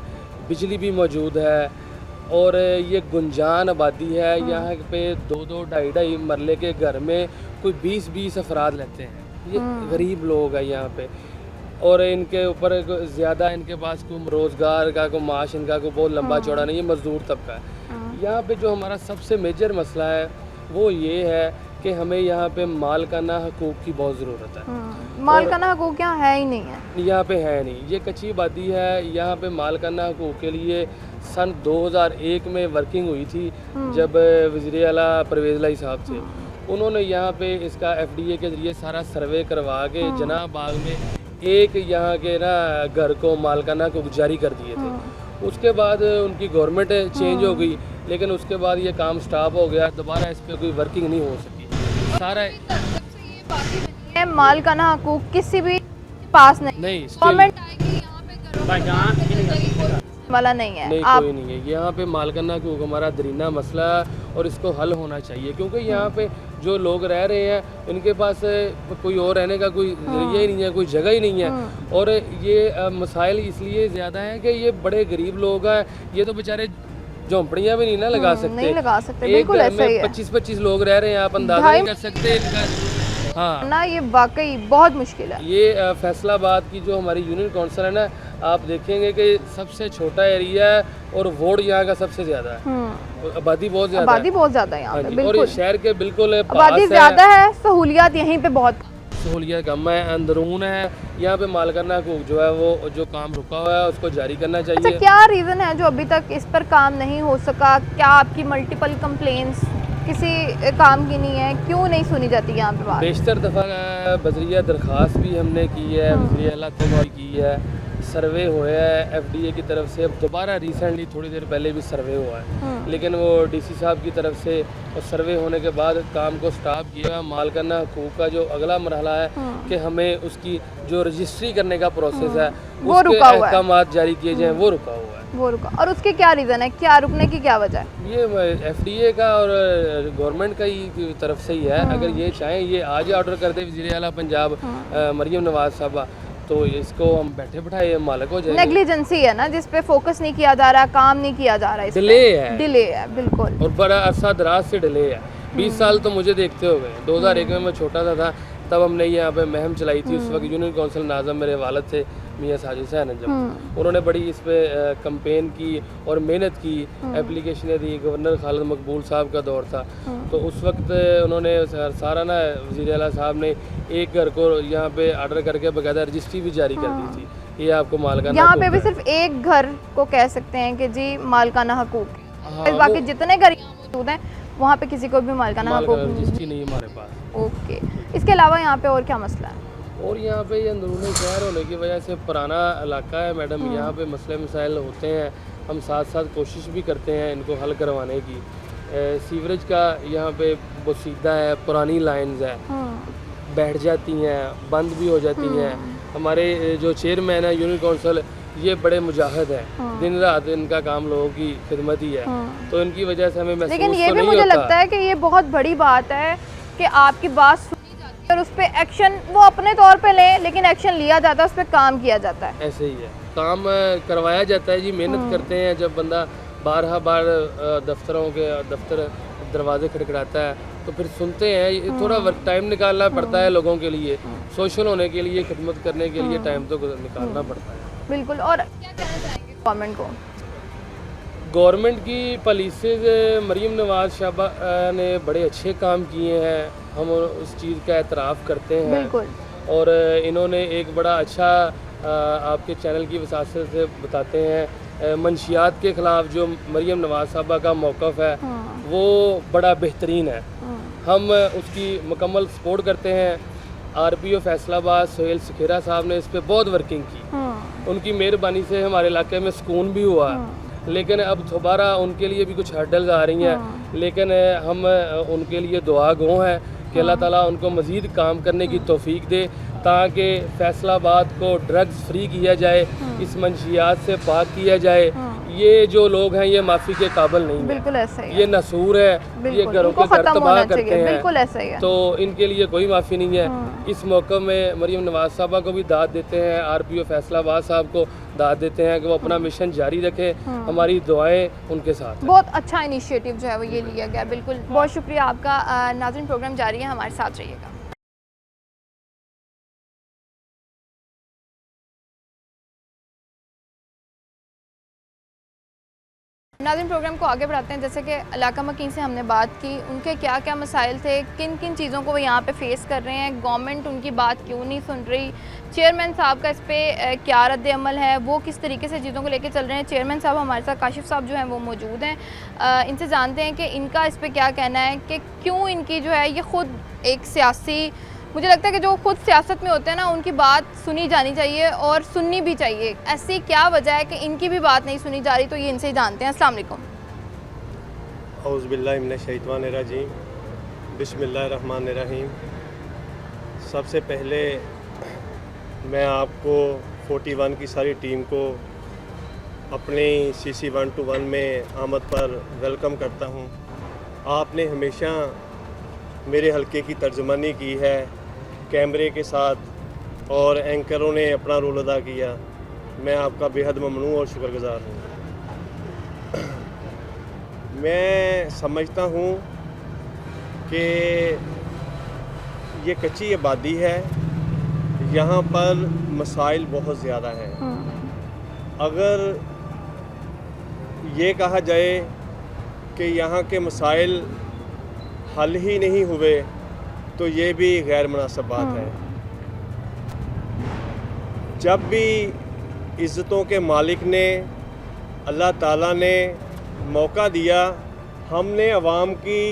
बिजली भी मौजूद है, और ये गुंजान आबादी है। यहाँ पे 2-2, 2.5 मरले के घर में कोई 20-20 अफराद रहते हैं। ये गरीब लोग हैं यहाँ पे, और इनके ऊपर ज़्यादा इनके पास कोई रोज़गार का कोई माश इनका कोई बहुत लंबा चौड़ा नहीं है, मज़दूर तबका है। यहाँ पे जो हमारा सबसे मेजर मसला है वो ये है कि हमें यहाँ पे मालकाना हकूक़ की बहुत ज़रूरत है। मालकाना हकूक़ यहाँ है ही नहीं है। यहाँ पे है नहीं, ये कच्ची आबादी है। यहाँ पे मालकाना हकूक़ के लिए सन 2001 में वर्किंग हुई थी, जब वज़ीर आला परवेज़ लाई साहब थे। उन्होंने यहाँ पे इसका FDA के ज़रिए सारा सर्वे करवा के जनाब बाग में एक यहाँ के ना घर को मालकाना हकूक़ जारी कर दिए थे। उसके बाद उनकी गवर्नमेंट चेंज हो गई, लेकिन उसके बाद ये काम स्टॉप हो गया, दोबारा इस पर कोई वर्किंग नहीं हो सकी। सारा मालकाना हकूक़ किसी भी पास नहीं still गवर्नमेंट आएगी यहाँ पे घरों वाला नहीं है। नहीं, आप कोई नहीं है यहाँ पे मालकाना हकूक़ हमारा दरीना मसला है और इसको हल होना चाहिए, क्योंकि यहाँ पे जो लोग रह रहे हैं इनके पास कोई और रहने का कोई जरिया ही नहीं है, कोई जगह ही नहीं है। और ये मसाइल इसलिए ज़्यादा हैं कि ये बड़े गरीब लोग हैं, ये तो बेचारे झोंपड़ियाँ भी नहीं ना लगा सकते। नहीं लगा सकते, एक बिल्कुल घर ऐसा ही में है। 25-25 लोग रह रहे हैं, आप अंदाजा नहीं कर सकते इनका। हाँ, ना ये वाकई बहुत मुश्किल है। ये फैसलाबाद की जो हमारी यूनियन काउंसिल है ना, आप देखेंगे कि सबसे छोटा एरिया है और वोट यहाँ का सबसे ज़्यादा है। और आबादी बहुत ज़्यादा आबादी बहुत ज़्यादा है यहाँ हाँ पे, जी, और बिल्कुल। ये शहर के बिल्कुल आबादी पास ज़्यादा है, सहूलियात यहीं पे बहुत। सहूलियत कम है, अंदरून है। यहाँ पे मालकाना हकूक़ जो है वो जो काम रुका हुआ है उसको जारी करना अच्छा, चाहिए। क्या रीज़न है जो अभी तक इस पर काम नहीं हो सका? क्या आपकी मल्टीपल कंप्लेंट्स किसी काम की नहीं है? क्यों नहीं सुनी जाती यहाँ पे बात? बेशतर दफ़ा बजरिया दरख्वास्त भी हमने की है, वज़ीर आला भी की है, सर्वे हुआ है FDA की तरफ से। अब दोबारा रिसेंटली थोड़ी देर पहले भी सर्वे हुआ है, लेकिन वो DC साहब की तरफ से और सर्वे होने के बाद काम को स्टॉप किया। मालकाना हकूक़ का जो अगला मरहला है कि हमें उसकी जो रजिस्ट्री करने का प्रोसेस है वो उसके रुका हुआ है। अहकामात जारी किए जाएँ, वो रुका हुआ है। वो रुका, और उसके क्या रीज़न है? क्या रुकने की क्या वजह है? ये FDA का और गवर्नमेंट का ही तरफ से ही है। अगर ये चाहें ये आज ऑर्डर कर दे वज़ीर आला पंजाब मरियम नवाज़ साहबा, तो इसको हम बैठे बिठाए मालिक हो जाएंगे। नेग्लिजेंसी है ना, जिस पे फोकस नहीं किया जा रहा, काम नहीं किया जा रहा, डिले है, डिले है, बिल्कुल। और बड़ा अरसा दराज से डिले है। 20 साल तो मुझे देखते हो गए। 2001 में मैं छोटा सा था, तब हमने यहाँ पे मुहिम चलाई थी। उस वक्त यूनियन काउंसिल नाज़म मेरे वालिद थे, मियाँ साजिद हुसैन अंजम। उन्होंने बड़ी इस पे कैंपेन की और मेहनत की, एप्लीकेशनें दी। गवर्नर खालिद मकबूल साहब का दौर था, तो उस वक्त उन्होंने सारा ना वज़ीर आला साहब ने एक घर को यहाँ पे ऑर्डर करके बाकायदा रजिस्ट्री भी जारी कर दी थी। ये आपको मालकाना यहाँ पे हकूक़ भी है। सिर्फ एक घर को कह सकते हैं कि जी मालकाना हकूक़ है। हाँ, बाकी जितने घर यहाँ मौजूद हैं वहाँ पे किसी को भी मालकाना हकूक़ नहीं है। रजिस्ट्री नहीं है हमारे पास। ओके, इसके अलावा यहाँ पे और क्या मसला है? और यहाँ पे ये अंदरूनी शहर होने की वजह से पुराना इलाका है मैडम, यहाँ पे मसले मसाइल होते हैं। हम साथ साथ कोशिश भी करते हैं इनको हल करवाने की। सीवरेज का यहाँ पे बोसीदा है, पुरानी लाइंस है, बैठ जाती हैं, बंद भी हो जाती हैं। हमारे जो चेयरमैन है यूनियन काउंसिल, ये बड़े मुजाहिद हैं, दिन रात इनका काम लोगों की खिदमत ही है, तो इनकी वजह से हमें महसूस लेकिन ये तो भी नहीं मुझे होता। लगता है कि ये बहुत बड़ी बात है कि आपकी बात सुनी जाती है और उस पर एक्शन वो अपने तौर पे लें, लेकिन एक्शन लिया जाता है, उस पर काम किया जाता है। ऐसे ही है, काम करवाया जाता है जी, मेहनत करते हैं। जब बंदा बारहा बार दफ्तरों के दफ्तर दरवाजे खटखटाता है तो फिर सुनते हैं। ये थोड़ा वर्क टाइम निकालना पड़ता है लोगों के लिए, सोशल होने के लिए, खिदमत करने के लिए टाइम तो निकालना पड़ता है। बिल्कुल। और क्या कहना चाहेंगे गवर्नमेंट को? गवर्नमेंट की पॉलिसीज़ मरीम नवाज़ शाबा ने बड़े अच्छे काम किए हैं, हम उस चीज़ का एतराफ़ करते हैं। बिल्कुल। और इन्होंने एक बड़ा अच्छा आपके चैनल की वसात से बताते हैं, मंशियात के ख़िलाफ़ जो मरीम नवाज़ साहबा का मौक़िफ़ है वो बड़ा बेहतरीन है। हम उसकी मुकम्मल सपोर्ट करते हैं। RPO फैसलाबाद सोहेल सखेरा साहब ने इस पर बहुत वर्किंग की, उनकी मेहरबानी से हमारे इलाके में सुकून भी हुआ। लेकिन अब दोबारा उनके लिए भी कुछ हर्डल्स आ रही हैं, लेकिन हम उनके लिए दुआ गो हैं कि अल्लाह ताला उनको मज़ीद काम करने की तौफीक दे, ताकि फैसलाबाद को ड्रग्स फ्री किया जाए, इस मंशियात से पाक किया जाए। ये जो लोग हैं ये माफ़ी के काबिल नहीं है, बिल्कुल ऐसा ही है। ये नसूर है, ये घरों के घर तबाह करते हैं, बिल्कुल ऐसा ही है। तो इनके लिए कोई माफ़ी नहीं है। इस मौके में मरीम नवाज़ साहबा को भी दाद देते हैं, RPO फैसलाबाद साहब को दाद देते हैं कि वो अपना मिशन जारी रखें। हमारी दुआएं उनके साथ हैं। बहुत अच्छा इनिशिएटिव जो है वो ये लिया गया। बिल्कुल, बहुत शुक्रिया आपका। नाज़रीन, प्रोग्राम जारी है, हमारे साथ रहिएगा। नाज़रीन, प्रोग्राम को आगे बढ़ाते हैं। जैसे कि इलाका मकीन से हमने बात की, उनके क्या क्या मसाइल थे, किन किन चीज़ों को वो यहाँ पे फेस कर रहे हैं, गवर्नमेंट उनकी बात क्यों नहीं सुन रही, चेयरमैन साहब का इस पर क्या रद्द अमल है, वो किस तरीके से चीज़ों को लेकर चल रहे हैं। चेयरमैन साहब हमारे साथ काशिफ साहब जो हैं वो मौजूद हैं, इनसे जानते हैं कि इनका इस पर क्या कहना है कि क्यों इनकी जो है ये ख़ुद एक सियासी, मुझे लगता है कि जो खुद सियासत में होते हैं ना, उनकी बात सुनी जानी चाहिए और सुननी भी चाहिए। ऐसी क्या वजह है कि इनकी भी बात नहीं सुनी जा रही, तो ये इनसे ही जानते हैं। अस्सलाम वालेकुम। औज़ुबिल्लाहि मिनश्शैतानिर्रजीम, बिस्मिल्लाहिर्रहमानिर्रहीम। सबसे पहले मैं आपको 41 की सारी टीम को अपने CC 121 में आमद पर वेलकम करता हूं। आपने हमेशा मेरे हलके की तर्जुमानी की है कैमरे के साथ और एंकरों ने अपना रोल अदा किया। मैं आपका बेहद ममनू और शुक्रगुज़ार हूँ। मैं समझता हूँ कि ये कच्ची आबादी है, यहाँ पर मसाइल बहुत ज़्यादा हैं। अगर ये कहा जाए कि यहाँ के मसाइल हल ही नहीं हुए तो ये भी गैर मुनासिब बात है। जब भी इज़्ज़तों के मालिक ने, अल्लाह ताला ने मौका दिया, हमने अवाम की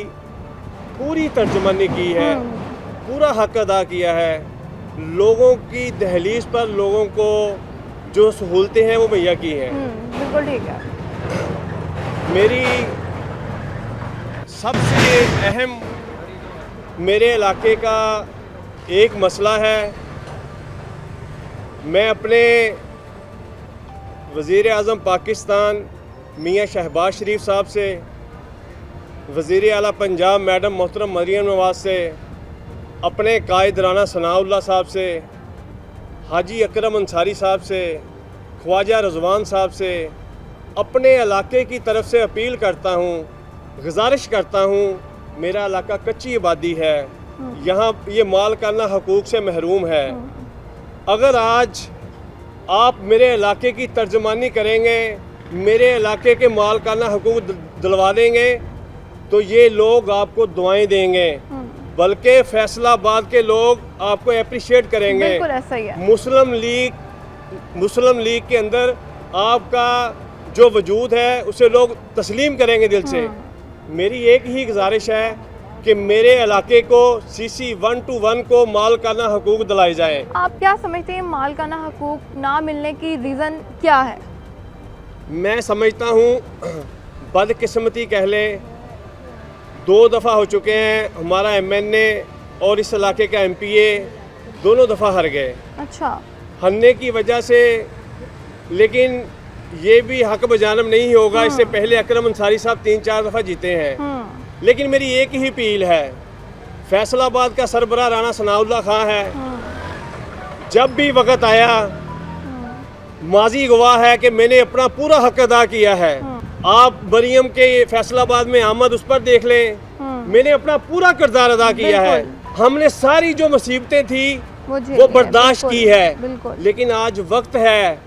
पूरी तर्जुमानी की है, पूरा हक अदा किया है। लोगों की दहलीज पर लोगों को जो सहूलतें हैं वो मुहैया की हैं। बिल्कुल ठीक है। मेरी सबसे अहम मेरे इलाके का एक मसला है। मैं अपने वज़ीर आज़म पाकिस्तान मियाँ शहबाज शरीफ साहब से, वज़ीर आला पंजाब मैडम मोहतरम मरियम नवाज़ से, अपने कायद राना सनाउल्लाह साहब से, हाजी अकरम अंसारी साहब से, ख्वाजा रज़वान साहब से अपने इलाके की तरफ से अपील करता हूँ, गुजारिश करता हूँ। मेरा इलाका कच्ची आबादी है, यहाँ ये मालकाना हकूक़ से महरूम है। अगर आज आप मेरे इलाके की तर्जुमानी करेंगे, मेरे इलाके के मालकाना हकूक़ दिलवा देंगे, तो ये लोग आपको दुआएं देंगे, बल्कि फैसलाबाद के लोग आपको अप्रिशिएट करेंगे। बिल्कुल ऐसा ही है। मुस्लिम लीग के अंदर आपका जो वजूद है उसे लोग तस्लीम करेंगे दिल से। मेरी एक ही गुजारिश है कि मेरे इलाके को CC 121 को मालकाना हकूक़ दिलाए जाएं। आप क्या समझते हैं मालकाना हकूक़ ना मिलने की रीज़न क्या है? मैं समझता हूँ बदकिस्मती कह लें, 2 दफ़ा हो चुके हैं। हमारा MNA और इस इलाके का MPA दोनों दफ़ा हार गए। अच्छा। हारने की वजह से, लेकिन ये भी हक बजानब नहीं होगा। इससे पहले अकरम अंसारी साहब 3-4 दफ़ा जीते हैं। लेकिन मेरी एक ही अपील है, फैसलाबाद का सरबराह राना सनाउल्लाह खां है। जब भी वक़्त आया, माजी गवाह है कि मैंने अपना पूरा हक अदा किया है। आप मरियम के फैसलाबाद में आमद उस पर देख लें, मैंने अपना पूरा किरदार अदा किया है। हमने सारी जो मुसीबतें थी वो बर्दाश्त की है। लेकिन आज वक्त है,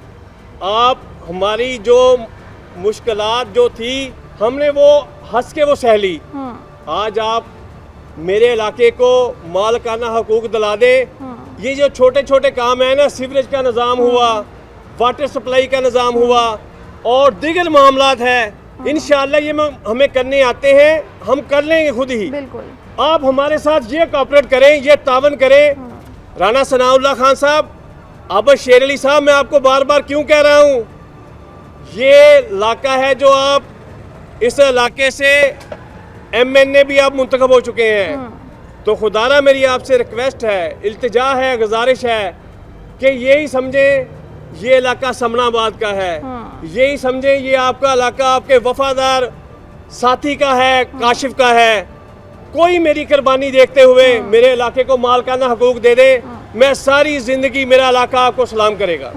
आप हमारी जो मुश्किलात जो थी हमने वो हंस के वो सह ली। आज आप मेरे इलाके को मालकाना हकूक़ दिला दे। ये जो छोटे छोटे काम है ना, सीवरेज का निज़ाम हुआ, वाटर सप्लाई का निज़ाम हुआ और दीगर मामलात है, इंशाअल्लाह ये हमें करने आते हैं, हम कर लेंगे खुद ही। आप हमारे साथ ये कोऑपरेट करें, ये तावन करें। राना सनाउल्लाह खान साहब, आबद शेर अली साहब, मैं आपको बार बार क्यों कह रहा हूँ, ये इलाका है जो आप, इस इलाके से MNA भी आप मुंतखब हो चुके हैं। तो खुदारा मेरी आपसे रिक्वेस्ट है, इल्तिजा है, गुजारिश है कि यही समझें ये इलाका समनाबाद का है। यही समझें ये आपका इलाका आपके वफादार साथी का है, काशिफ का है। कोई मेरी कुर्बानी देखते हुए मेरे इलाके को मालकाना हकूक़ दे दे, मैं सारी ज़िंदगी मेरा इलाका आपको सलाम करेगा।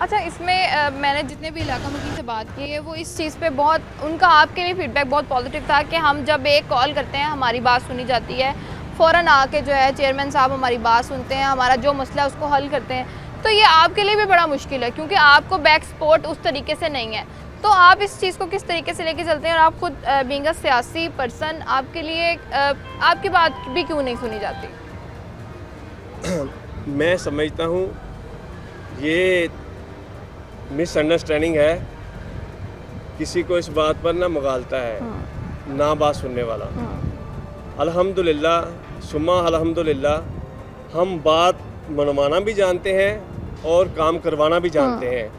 अच्छा, इसमें मैंने जितने भी इलाका मुखी से बात की है वो इस चीज़ पे बहुत, उनका आपके लिए फीडबैक बहुत पॉजिटिव था कि हम जब एक कॉल करते हैं हमारी बात सुनी जाती है, फ़ौरन आके जो है चेयरमैन साहब हमारी बात सुनते हैं, हमारा जो मसला है उसको हल करते हैं। तो ये आपके लिए भी बड़ा मुश्किल है क्योंकि आपको बैक सपोर्ट उस तरीके से नहीं है। तो आप इस चीज़ को किस तरीके से लेके चलते हैं, और आप खुद बीइंग अ सियासी पर्सन, आपके लिए आपकी बात भी क्यों नहीं सुनी जाती? मैं समझता हूँ ये मिसअंडरस्टैंडिंग है, किसी को इस बात पर ना मगालता है, ना बात सुनने वाला। अल्हम्दुलिल्लाह सुम्मा अल्हम्दुलिल्लाह हम बात मनवाना भी जानते हैं और काम करवाना भी जानते हैं।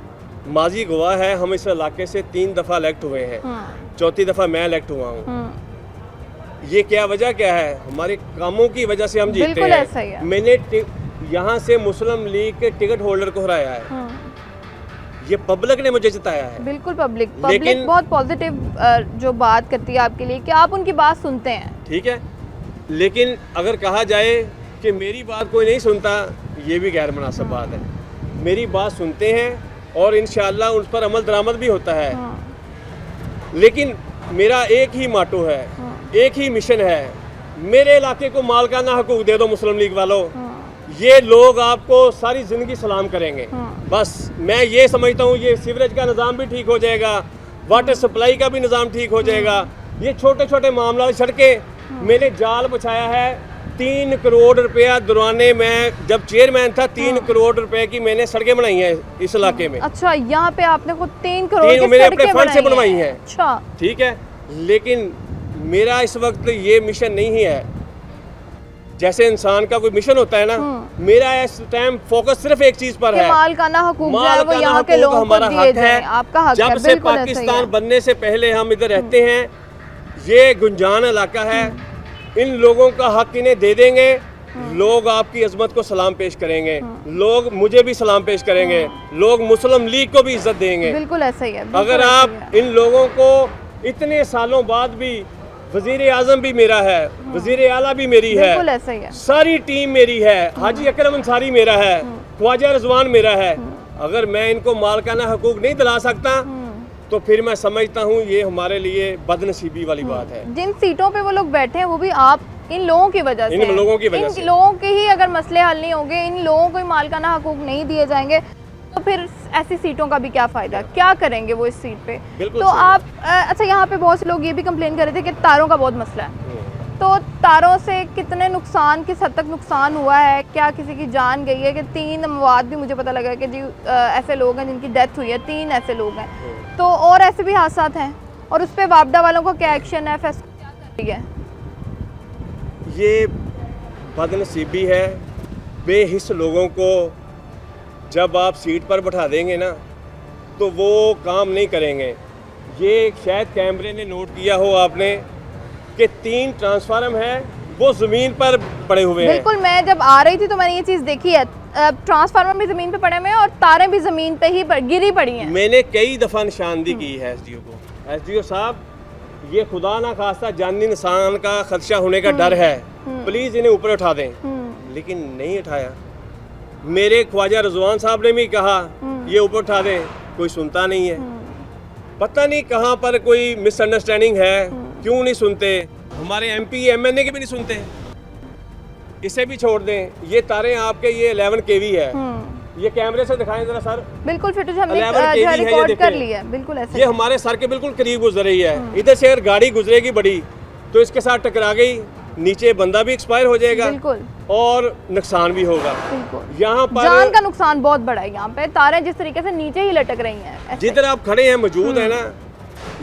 माजी गवाह है, हम इस इलाके से 3 दफ़ा इलेक्ट हुए हैं, 4थी दफ़ा मैं इलेक्ट हुआ हूँ। ये क्या वजह क्या है? हमारे कामों की वजह से हम जीते बिल्कुल ऐसा ही हैं। है। मैंने यहाँ से मुस्लिम लीग के टिकट होल्डर को हराया है, ये पब्लिक ने मुझे जिताया है। बिल्कुल, पब्लिक लेकिन- बहुत पॉजिटिव जो बात करती है आपके लिए कि आप उनकी बात सुनते हैं। ठीक है, लेकिन अगर कहा जाए कि मेरी बात कोई नहीं सुनता, ये भी गैर मुनासिब बात है। मेरी बात सुनते हैं और इंशाअल्लाह उस पर अमल दरामद भी होता है। लेकिन मेरा एक ही माटो है, एक ही मिशन है, मेरे इलाके को मालकाना हकूक दे दो मुस्लिम लीग वालों। ये लोग आपको सारी ज़िंदगी सलाम करेंगे। बस मैं ये समझता हूँ ये सीवरेज का निज़ाम भी ठीक हो जाएगा, वाटर सप्लाई का भी निज़ाम ठीक हो जाएगा। ये छोटे छोटे मामला, सड़कें मैंने जाल बिछाया है, 3 करोड़ रुपया दौराने मैं जब चेयरमैन था 3 करोड़ रुपए की मैंने सड़कें बनाई हैं इस इलाके में। अच्छा, यहाँ पे आपने खुद 3 करोड़ की मैंने अपने सड़कें फंड से बनवाई हैं। अच्छा, ठीक है, लेकिन मेरा इस वक्त ये मिशन नहीं है। जैसे इंसान का कोई मिशन होता है ना, मेरा इस टाइम फोकस सिर्फ एक चीज पर कि है, मालकाना हकूक जो है वो मालकाना यहाँ के हकूक लोगों को हमारा दिए हक जाएं। है। आपका हक है, जब से बिल्कुल ऐसा ही पाकिस्तान है। बनने से पहले हम इधर रहते हैं, ये गुंजान इलाका है, इन लोगों का हक इन्हें दे देंगे, लोग आपकी अजमत को सलाम पेश करेंगे, लोग मुझे भी सलाम पेश करेंगे, लोग मुस्लिम लीग को भी इज्जत देंगे। बिल्कुल ऐसा ही है। बिल्कुल अगर ऐसा ही आप है। इन लोगों को इतने सालों बाद भी, वजीर आजम भी मेरा है, वजीर आला भी मेरी है, बिल्कुल ऐसा ही है। सारी टीम मेरी है, हाजी अकरम अंसारी मेरा है, ख्वाजा रिजवान मेरा है, अगर मैं इनको मालकाना हकूक नहीं दिला सकता तो फिर मैं समझता हूँ ये हमारे लिए बदनसीबी वाली बात है। जिन सीटों पे वो लोग बैठे हैं वो भी आप इन लोगों की वजह से इन हैं। लोगों की वजह इन से। लोगों के ही अगर मसले हल नहीं होंगे, इन लोगों को ही मालकाना हकूक नहीं दिए जाएंगे, तो फिर ऐसी सीटों का भी क्या फ़ायदा? क्या करेंगे वो इस सीट पे? बिल्कुल तो सही। आप अच्छा, यहाँ पे बहुत से लोग ये भी कंप्लेन कर रहे थे कि तारों का बहुत मसला है, तो तारों से कितने नुकसान, किस हद तक नुकसान हुआ है? क्या किसी की जान गई है? कि 3 अमवात भी मुझे पता लगा कि जी ऐसे लोग हैं जिनकी डेथ हुई है, 3 ऐसे लोग हैं, तो और ऐसे भी हादसात हैं, और उस पर वापडा वालों का क्या एक्शन है, फैसला क्या कर रही है? ये बदनसीबी है, बेहिस लोगों को जब आप सीट पर बैठा देंगे ना तो वो काम नहीं करेंगे। ये शायद कैमरे ने नोट किया हो आपने कि 3 ट्रांसफार्मर है वो ज़मीन पर पड़े हुए हैं। बिल्कुल, मैं जब आ रही थी तो मैंने ये चीज़ देखी है, ट्रांसफार्मर भी ज़मीन पे पड़े हुए हैं और तारें भी ज़मीन पे ही गिरी पड़ी हैं। मैंने कई दफ़ा निशानदी की है एसडीओ को, एसडीओ साहब ये खुदा ना खास्ता जानी इंसान का खदशा होने का डर है, प्लीज़ इन्हें ऊपर उठा दें, लेकिन नहीं उठाया। मेरे ख्वाजा रिजवान साहब ने भी कहा ये ऊपर उठा दें, कोई सुनता नहीं है। पता नहीं कहाँ पर कोई मिसअंडरस्टैंडिंग है, क्यों नहीं सुनते। हमारे एमपी एमएनए के भी नहीं सुनते, इसे भी छोड़ दें। ये तारें आपके ये 11 केवी है, ये कैमरे से दिखाएं जरा सर। बिल्कुल फिर हमने 11 KV है, ये रिकॉर्ड कर देखें। लिया है, बिल्कुल ऐसा ये हमारे सर के बिल्कुल करीब गुजर रही है। इधर से अगर गाड़ी गुजरेगी बड़ी तो इसके साथ टकरा गई, नीचे बंदा भी एक्सपायर हो जाएगा बिल्कुल और नुकसान भी होगा। बिल्कुल यहाँ जान पर का नुकसान बहुत बड़ा है। यहाँ पे तारें जिस तरीके से नीचे ही लटक रही हैं ऐसे। जिधर आप खड़े हैं मौजूद है ना,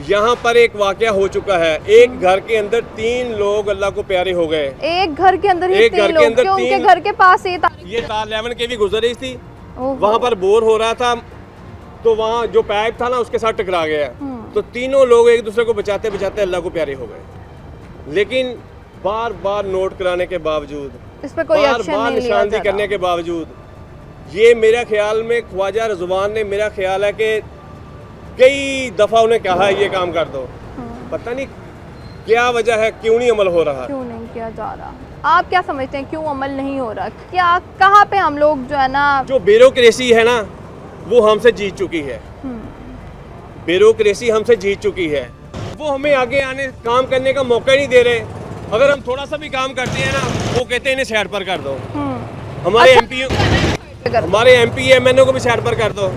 यहाँ पर एक वाकया हो चुका है। एक घर के अंदर 3 लोग अल्लाह को प्यारे हो गए। एक घर के अंदर ही एक 3 घर के लोग, अंदर क्यों उनके 3 घर के पास ये तारें? ये तार 11 केवी गुजर रही थी, ओहो। वहाँ पर बोर हो रहा था तो वहाँ जो पाइप था ना उसके साथ टकरा गया, तो तीनों लोग एक दूसरे को बचाते बचाते अल्लाह को प्यारे हो गए। लेकिन बार बार नोट कराने के बावजूद, इस पे कोई बार एक्शन बार नहीं लिया निशानदी जा करने रहा। के बावजूद, ये मेरा ख्याल में ख्वाजा रिजवान ने, मेरा ख्याल है कि कई दफ़ा उन्हें कहा है ये काम कर दो, पता नहीं क्या वजह है, क्यों नहीं अमल हो रहा। क्यों नहीं किया जा रहा? आप क्या समझते हैं क्यों अमल नहीं हो रहा? क्या कहाँ पे हम लोग जो है ना, जो ब्यूरोक्रेसी है ना वो हमसे जीत चुकी है, ब्यूरोक्रेसी हमसे जीत चुकी है। वो हमें आगे आने काम करने का मौका ही नहीं दे रहे। अगर हम थोड़ा सा भी काम करते हैं ना वो कहते हैं इन्हें साइड पर कर दो। हमारे अच्छा। एमपी हमारे एमपी एमएनओ को भी साइड पर कर दो।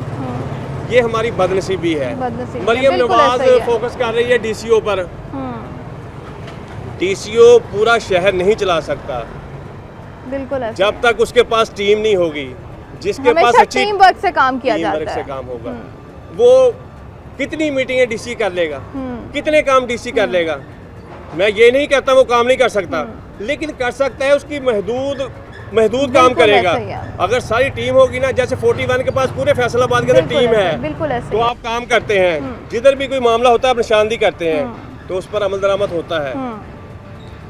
ये हमारी बदनसीबी है। बदनसीबी है, मरियम बिल्कुल नवाज ऐसा ही है। फोकस कर रही है डीसीओ पर। हम्म, डीसीओ पूरा शहर नहीं चला सकता बिल्कुल ऐसा जब तक उसके पास टीम नहीं होगी, जिसके पास हमेशा अच्छी टीम वर्क से काम किया टीम वर्क जाता से है। काम होगा। वो कितनी मीटिंगें डीसी कर लेगा, कितने काम डीसी कर लेगा। मैं ये नहीं कहता वो काम नहीं कर सकता, लेकिन कर सकता है, उसकी महदूद काम बिल्कुल करेगा। ऐसा ही है। अगर सारी टीम होगी ना, जैसे 41 के पास पूरे फैसलाबाद के अंदर बिल्कुल टीम ऐसा है, बिल्कुल ऐसा तो ही है। आप काम करते हैं, जिधर भी कोई मामला होता है आप निशानदी करते हैं, तो उस पर अमल दरामद होता है।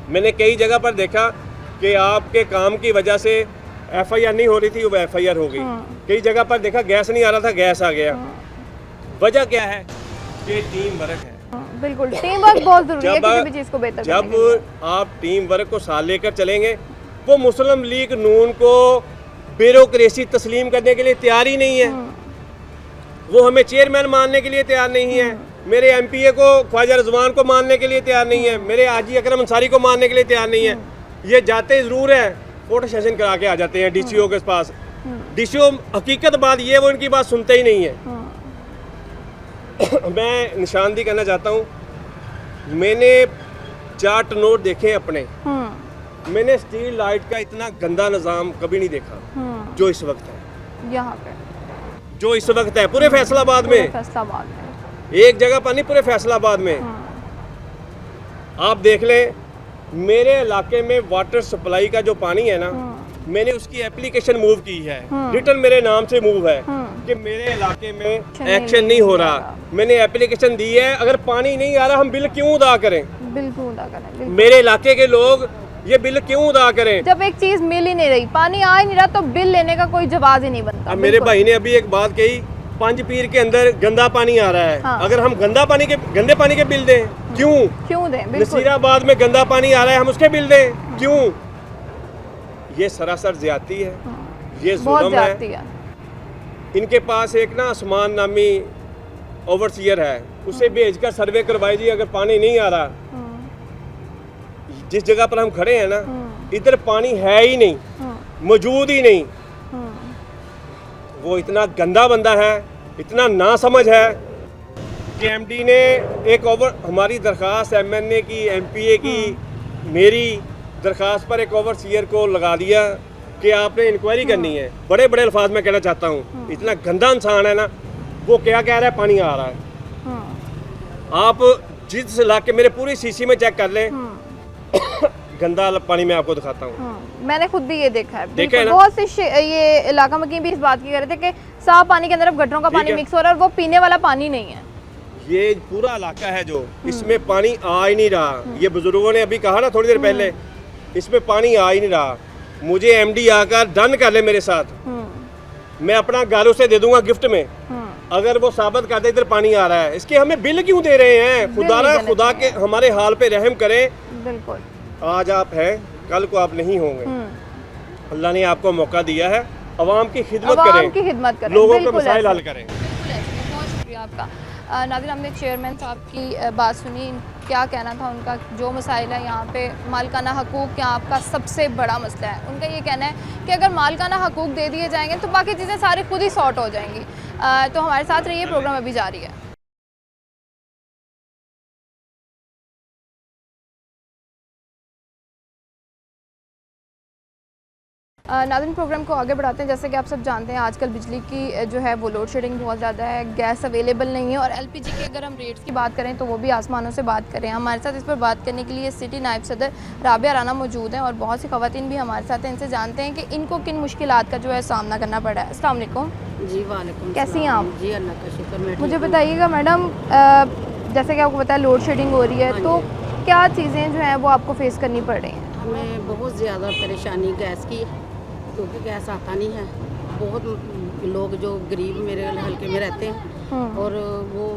मैंने कई जगह पर देखा कि आपके काम की वजह से FIR नहीं हो रही थी, वो FIR हो गई। कई जगह पर देखा गैस नहीं आ रहा था, गैस आ गया। वजह क्या है कि टीम वर्क है। बिल्कुल टीम वर्क बहुत जरूरी है जब किसी भी चीज को बेहतर करने जब के लिए। आप टीम वर्क को साथ लेकर चलेंगे, वो मुस्लिम लीग नून को ब्यूरोक्रेसी तस्लीम करने के लिए तैयार ही नहीं है। वो हमें चेयरमैन मानने के लिए तैयार नहीं है, मेरे MPA को ख्वाजा रिजवान को मानने के लिए तैयार नहीं है, मेरे हाजी अकरम अंसारी को मानने के लिए तैयार नहीं है। ये जाते ज़रूर हैं, फोटो सेशन करा के आ जाते हैं DCO के पास। DCO हकीकत बात ये वो इनकी बात सुनते ही नहीं है। मैं निशानदी करना चाहता हूँ, मैंने चार्ट नोट देखे अपने, मैंने स्टील लाइट का इतना गंदा निज़ाम कभी नहीं देखा जो इस वक्त है। यहाँ पे जो इस वक्त है पूरे फैसलाबाद में, फैसलाबाद में एक जगह पर नहीं, पूरे फैसलाबाद में। आप देख लें, मेरे इलाके में वाटर सप्लाई का जो पानी है ना, मैंने उसकी एप्लीकेशन मूव की है, रिटर्न मेरे नाम से मूव है कि मेरे इलाके में एक्शन नहीं हो रहा। मैंने एप्लीकेशन दी है, अगर पानी नहीं आ रहा हम बिल क्यों अदा करें? बिल्कुल अदा करें, बिल्कुल। मेरे इलाके के लोग ये बिल क्यों अदा करें? जब एक चीज मिल ही नहीं रही, पानी आ ही नहीं रहा, तो बिल लेने का कोई जवाब ही नहीं बनता। अब मेरे बिल्कुल। भाई ने अभी एक बात कही, 5 पीर के अंदर गंदा पानी आ रहा है। हाँ। अगर हम गंदे पानी के बिल दें, क्यों दें? बिल्कुल। नसीराबाद में गंदा पानी आ रहा है, हम उसके बिल दें, क्यों? ये सरासर ज्यादती है, ये बहुत जुल्म ज्यादती है। है। इनके पास एक ना आसमान नामी ओवरसीयर है, उसे भेजकर सर्वे करवाई जी, अगर पानी नहीं आ रहा, जिस जगह पर हम खड़े हैं ना, इधर पानी है ही नहीं, मौजूद ही नहीं। वो इतना गंदा बंदा है, इतना नासमझ है कि MD ने एक हमारी दरख्वास्त MNA की, MPA की, मेरी दरख्वास्त पर एक ओवरसीयर को लगा दिया कि आपने इंक्वायरी करनी है। बड़े बड़े अल्फाज में कहना चाहता हूँ, इतना गंदा इंसान है ना, वो क्या कह रहा है, पानी आ रहा है। आप जिस इलाके, मेरे पूरी CC में चेक कर लें, गंदा पानी मैं आपको दिखाता हूँ। मैंने खुद भी ये देखा है। देखा है ना? बहुत से ये इलाका में भी इस बात की कर रहे थे कि साफ पानी के अंदर अब गटरों का पानी मिक्स हो रहा है और वो पीने वाला पानी नहीं है। ये पूरा इलाका है जो, इसमें पानी आ ही नहीं रहा। ये बुजुर्गों ने अभी कहा ना थोड़ी देर पहले, इसमें पानी आ ही नहीं रहा। मुझे MD आकर डन कर ले मेरे साथ, मैं अपना घर उसे दे दूंगा गिफ्ट में, अगर वो साबित कर दे इधर पानी आ रहा है। इसके हमें बिल क्यों दे रहे हैं? खुदा के हमारे हाल पे रहम करें। बिल्कुल। आज आप हैं, कल को आप नहीं होंगे। अल्लाह ने आपको मौका दिया है, अवाम की खिदमत करें, लोगों के मसाइल हल करें। बहुत शुक्रिया आपका। नाज़रीन, हमने चेयरमैन साहब की बात सुनी, क्या कहना था उनका। जो मसाइल है यहाँ पे, मालिकाना हकूक़ यहाँ आपका सबसे बड़ा मसला है। उनका ये कहना है कि अगर मालिकाना हकूक़ दे दिए जाएंगे तो बाकी चीज़ें सारी खुद ही सॉर्ट हो जाएंगी। तो हमारे साथ रहिए, प्रोग्राम अभी जारी है। नाज़रीन, प्रोग्राम को आगे बढ़ाते हैं। जैसे कि आप सब जानते हैं, आजकल बिजली की जो है वो लोड शेडिंग बहुत ज़्यादा है, गैस अवेलेबल नहीं है, और LPG की अगर हम रेट्स की बात करें तो वो भी आसमानों से बात करें। हमारे साथ इस पर बात करने के लिए सिटी नायब सदर राबिया राना मौजूद हैं और बहुत सी ख़वातीन भी हमारे साथ हैं। इनसे जानते हैं कि इनको किन मुश्किलात का जो है सामना करना पड़ा है। अस्सलाम वालेकुम जी। वालेकुम। कैसी हैं आप? जी, अल्लाह का शुक्र। मैं मुझे ठीक हूँ। बताइएगा मैडम, जैसे कि आपको पता है लोड शेडिंग हो रही है, तो क्या चीज़ें जो हैं वो आपको फेस करनी पड़ रही हैं? हमें बहुत ज़्यादा परेशानी गैस की, क्योंकि गैस आता नहीं है। बहुत लोग जो गरीब मेरे हल्के में रहते हैं और वो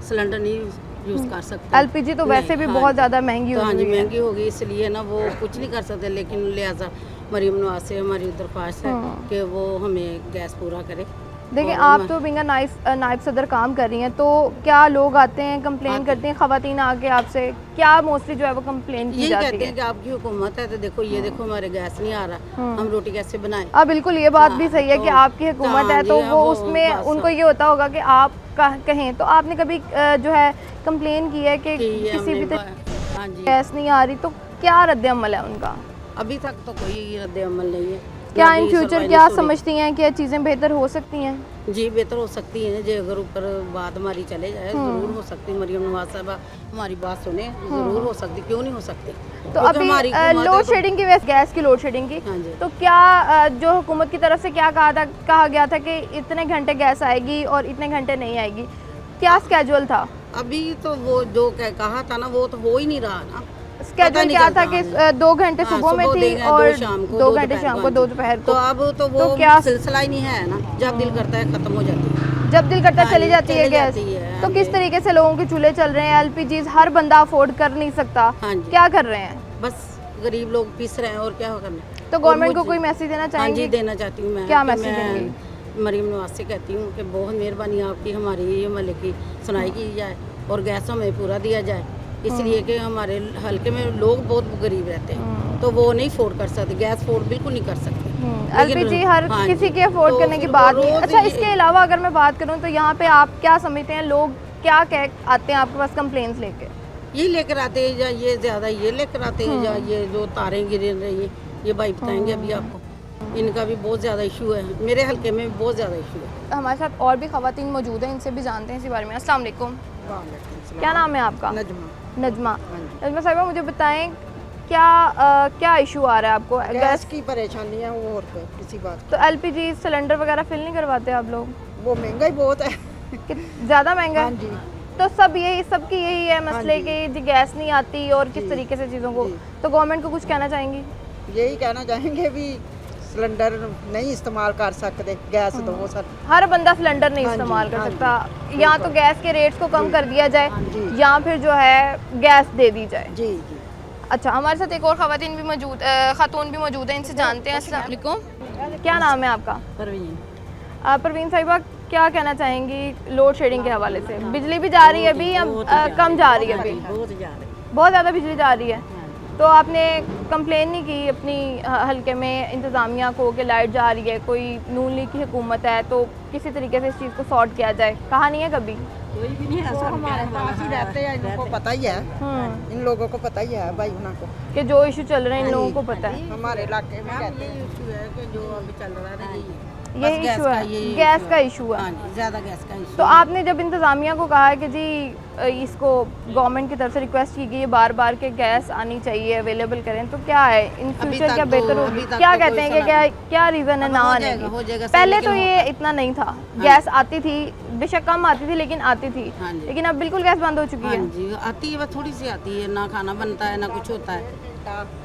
सिलेंडर नहीं यूज़ कर सकते। LPG तो वैसे भी बहुत ज़्यादा महंगी तो हो हाँ जी, गई है। महंगी हो गई, इसलिए ना वो कुछ नहीं कर सकते। लेकिन लिहाजा मरीम नवाज से हमारी दरख्वास्त है कि वो हमें गैस पूरा करे। देखिए और आप मैं- तो बिंगा नायब सदर काम कर रही हैं, तो क्या लोग आते हैं कंप्लेन करते हैं खवातीन आके आपसे, क्या मोस्टली जो है वो कंप्लेन की यही जाती कहते है? हैं कि आपकी हुकूमत है तो देखो ये देखो हमारे गैस नहीं आ रहा, हम रोटी कैसे बनाएं। बिल्कुल ये बात भी हाँ, सही है कि तो- आपकी हुकूमत हाँ है, जी, तो हाँ, वो वो उसमें बस उनको ये होता होगा कि आप कहें। तो आपने कभी जो है कंप्लेन की है कि कि ये किसी भी हमने तरह हाँ जी, गैस नहीं आ रही, तो क्या रद्द अमल है उनका? अभी तक तो कोई रद्द अमल नहीं है। क्या ना इन भी फ्यूचर सरवाइव क्या स्टोरी- समझती हैं कि चीज़ें बेहतर हो सकती हैं? जी बेहतर हो सकती है, जो अगर ऊपर बात हमारी चले जाए ज़रूर हो सकती है। मरियम नवाज साहबा हमारी बात सुने, ज़रूर हो सकती, क्यों नहीं हो सकती। तो क्योंकि अभी हमारी हुकूमत है लोड तो- शेडिंग की वजह गैस की लोड शेडिंग की, हाँ जी। तो क्या जो हुकूमत की तरफ से क्या कहा गया था कि इतने घंटे गैस आएगी और इतने घंटे नहीं आएगी, क्या स्केड्यूल था? अभी तो वो जो कहा था ना वो तो हो ही नहीं रहा ना। स्केड्यूल नहीं क्या था चलता, कि हाँ। 2 घंटे हाँ, सुबह में सुबह थी देंगे, और दो शाम को, 2 दो घंटे दोपहर शाम को, को, हाँ 2 जी। दोपहर तो को। अब तो वो तो क्या सिलसिला ही नहीं है ना, जब दिल करता है खत्म हो जाती है। जब दिल करता हाँ चली जी, जाती है चली गैस, जाती है, तो हाँ किस जी। तरीके से लोगों के चूल्हे चल रहे हैं? एलपीजी हर बंदा अफोर्ड कर नहीं सकता, हाँ जी। क्या कर रहे हैं? बस गरीब लोग पिस रहे हैं और क्या करना। तो और गवर्नमेंट को मुझे- कोई मैसेज देना हाँ जी चाहेंगे? देना चाहती हूँ मैं। क्या कि मैसेज मैं देंगी? मरीम नवाज से कहती हूँ कि बहुत मेहरबानी आपकी, हमारी ये मले की सुनाई की जाए और गैस हमें पूरा दिया जाए, इसलिए कि हमारे हल्के में लोग बहुत गरीब रहते हैं तो वो नहीं अफोर्ड कर सकते, गैस अफोर्ड बिल्कुल नहीं कर सकते। लेकिन- एलपीजी हर हाँ किसी जी। के अफोर्ड तो करने की फिर बात वो नहीं। रोज़ अच्छा, ये- इसके अलावा अगर मैं बात करूं तो यहाँ पे आप क्या समझते हैं, लोग क्या कह आते हैं आपके पास कंप्लेंट्स लेके? ये लेकर आते हैं या ये ज़्यादा ये लेकर आते हैं या ये जो तारें गिर रही हैं, ये भाई बताएंगे अभी आपको। इनका भी बहुत ज़्यादा इशू है, मेरे हल्के में भी बहुत ज़्यादा इशू है। हमारे साथ और भी खवातीन मौजूद हैं, इनसे भी जानते हैं इसी बारे में। अस्सलाम वालेकुम, क्या नाम है आपका? नजमा। नजमा। नजमा साहिबा, मुझे बताएं क्या इशू आ रहा है आपको? गैस की परेशानी है और किसी बात तो एलपीजी सिलेंडर वगैरह फिल नहीं करवाते आप लोग? वो महंगा ही बहुत है। ज़्यादा महंगा हाँ है? जी। तो सबकी यही है मसले जी। कि जी गैस नहीं आती और किस जी, तरीके से चीज़ों को, जी। तो गवर्नमेंट को कुछ कहना चाहेंगी? यही कहना चाहेंगे भी सिलेंडर नहीं इस्तेमाल कर सकते, गैस दो सर। हर बंदा सिलेंडर नहीं हाँ जी, इस्तेमाल कर हाँ जी, सकता, या तो बिल्कुल। गैस के रेट्स को कम जी, कर दिया जाए जी। या फिर जो है गैस दे दी जाए। जी जी। अच्छा, हमारे साथ एक और खातून भी मौजूद है, इनसे जानते हैं। अस्सलाम वालेकुम, क्या नाम है आपका? परवीन। परवीन साहिबा, क्या कहना चाहेंगी लोड शेडिंग के हवाले से? बिजली भी जा रही है अभी या कम जा रही है अभी? बहुत जा रहे बहुत ज़्यादा बिजली जा रही है, तो आपने कंप्लेन नहीं की अपनी हल्के में इंतज़ामिया को कि लाइट जा रही है, कोई नून लीग की हुकूमत है तो किसी तरीके से इस चीज़ को सॉर्ट किया जाए? कहा नहीं है कभी? कोई भी नहीं है तो हमारे पास ही रहते हैं, इनको पता ही है, इन लोगों को पता ही है भाई उनको। कि जो इशू चल रहे हैं इन लोगों को पता है। हमारे इलाके में रहते ये इशू है कि जो अभी चल रहा है ना ये इशू है, गैस का इशू है। हाँ जी, ज़्यादा गैस का इशू। तो आपने जब इंतज़ामिया को कहा है कि जी इसको गवर्नमेंट की तरफ से रिक्वेस्ट की गई है बार बार के गैस आनी चाहिए, अवेलेबल करें, तो क्या है इन अभी फ्यूचर तक क्या तो- बेहतर अभी होगी? तक क्या तो कहते कोई हैं कि सुना क्या रीज़न है अब ना हो आने जाएगा, की? हो जाएगा सर, पहले लेकिन तो ये हो- इतना नहीं था, गैस आती थी, बेशक कम आती थी लेकिन आती थी, हाँ जी। लेकिन अब बिल्कुल गैस बंद हो चुकी हाँ है। जी, आती है बस थोड़ी सी आती है, ना खाना बनता है ना कुछ होता है।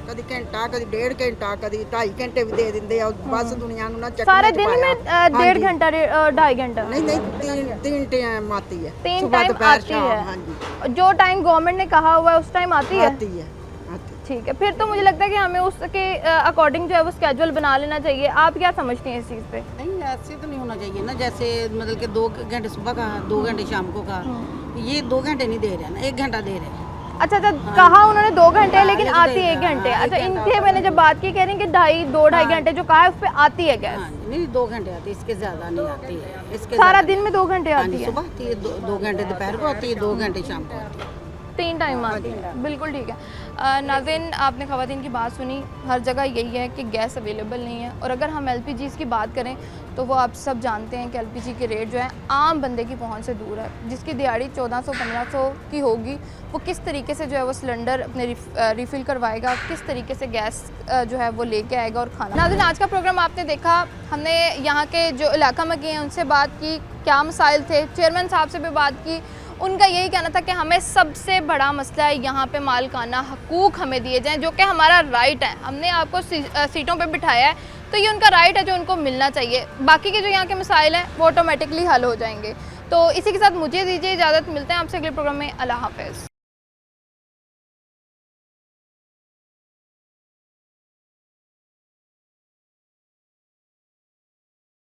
कभी घंटा, कभी 1.5 घंटा, कभी 2.5 घंटे भी दे देंगे और बस दुनिया को ना चटने सारे च दिन पाया। में हाँ 1.5 जी। घंटा 2.5 घंटा नहीं नहीं, तीन टाइम आती है, 3 सुबह टाइम दोपहर आती शाम। है। हाँ जी, जो टाइम गवर्नमेंट ने कहा हुआ है उस टाइम आती है। आती है, आती। ठीक है, फिर तो मुझे लगता है कि हमें उसके अकॉर्डिंग जो है वो स्केड्यूल बना लेना चाहिए। आप क्या समझती हैं इस चीज़ पे? नहीं ऐसे तो नहीं होना चाहिए ना, जैसे मतलब कि 2 घंटे सुबह का, 2 घंटे शाम को का, ये 2 घंटे नहीं दे रहे हैं ना, 1 घंटा दे रहे हैं। अच्छा, कहा उन्होंने 2 घंटे लेकिन लेकिन आती दे- 1 घंटे। हाँ, अच्छा, 1 घंटा इनके मैंने जब बात की कह रही हैं कि 2.5 घंटे जो कहा है उस पर आती है गैस। हाँ जी, नहीं 2 घंटे आती है, इसके ज़्यादा नहीं आती है। इसके सारा ज़्यादा- दिन में 2 घंटे हाँ आती जी, है, सुबह आती है, 2 घंटे दोपहर को आती है, 2 घंटे शाम को आती है। 3 टाइम आती है। बिल्कुल ठीक है। नाज़रीन, आपने ख़वातीन की बात सुनी, हर जगह यही है कि गैस अवेलेबल नहीं है। और अगर हम एलपीजी की बात करें तो वो आप सब जानते हैं कि एलपीजी के रेट जो है आम बंदे की पहुंच से दूर है। जिसकी दिहाड़ी 1400-1500 की होगी, वो किस तरीके से जो है वो सिलेंडर अपने रिफ़िल करवाएगा, किस तरीके से गैस जो है वो लेके आएगा और खाना। नाज़रीन, आज का प्रोग्राम आपने देखा, हमने यहाँ के जो इलाका में गए हैं उनसे बात की, क्या मसाइल थे, चेयरमैन साहब से भी बात की। उनका यही कहना था कि हमें सबसे बड़ा मसला है यहाँ पे मालिकाना हकूक़ हमें दिए जाएं, जो कि हमारा राइट है। हमने आपको सीटों पे बिठाया है तो ये उनका राइट है जो उनको मिलना चाहिए। बाकी के जो यहाँ के मसाइल हैं वो ऑटोमेटिकली हल हो जाएंगे। तो इसी के साथ मुझे दीजिए इजाज़त, मिलते हैं आपसे अगले प्रोग्राम में। अल्लाह हाफ़िज़।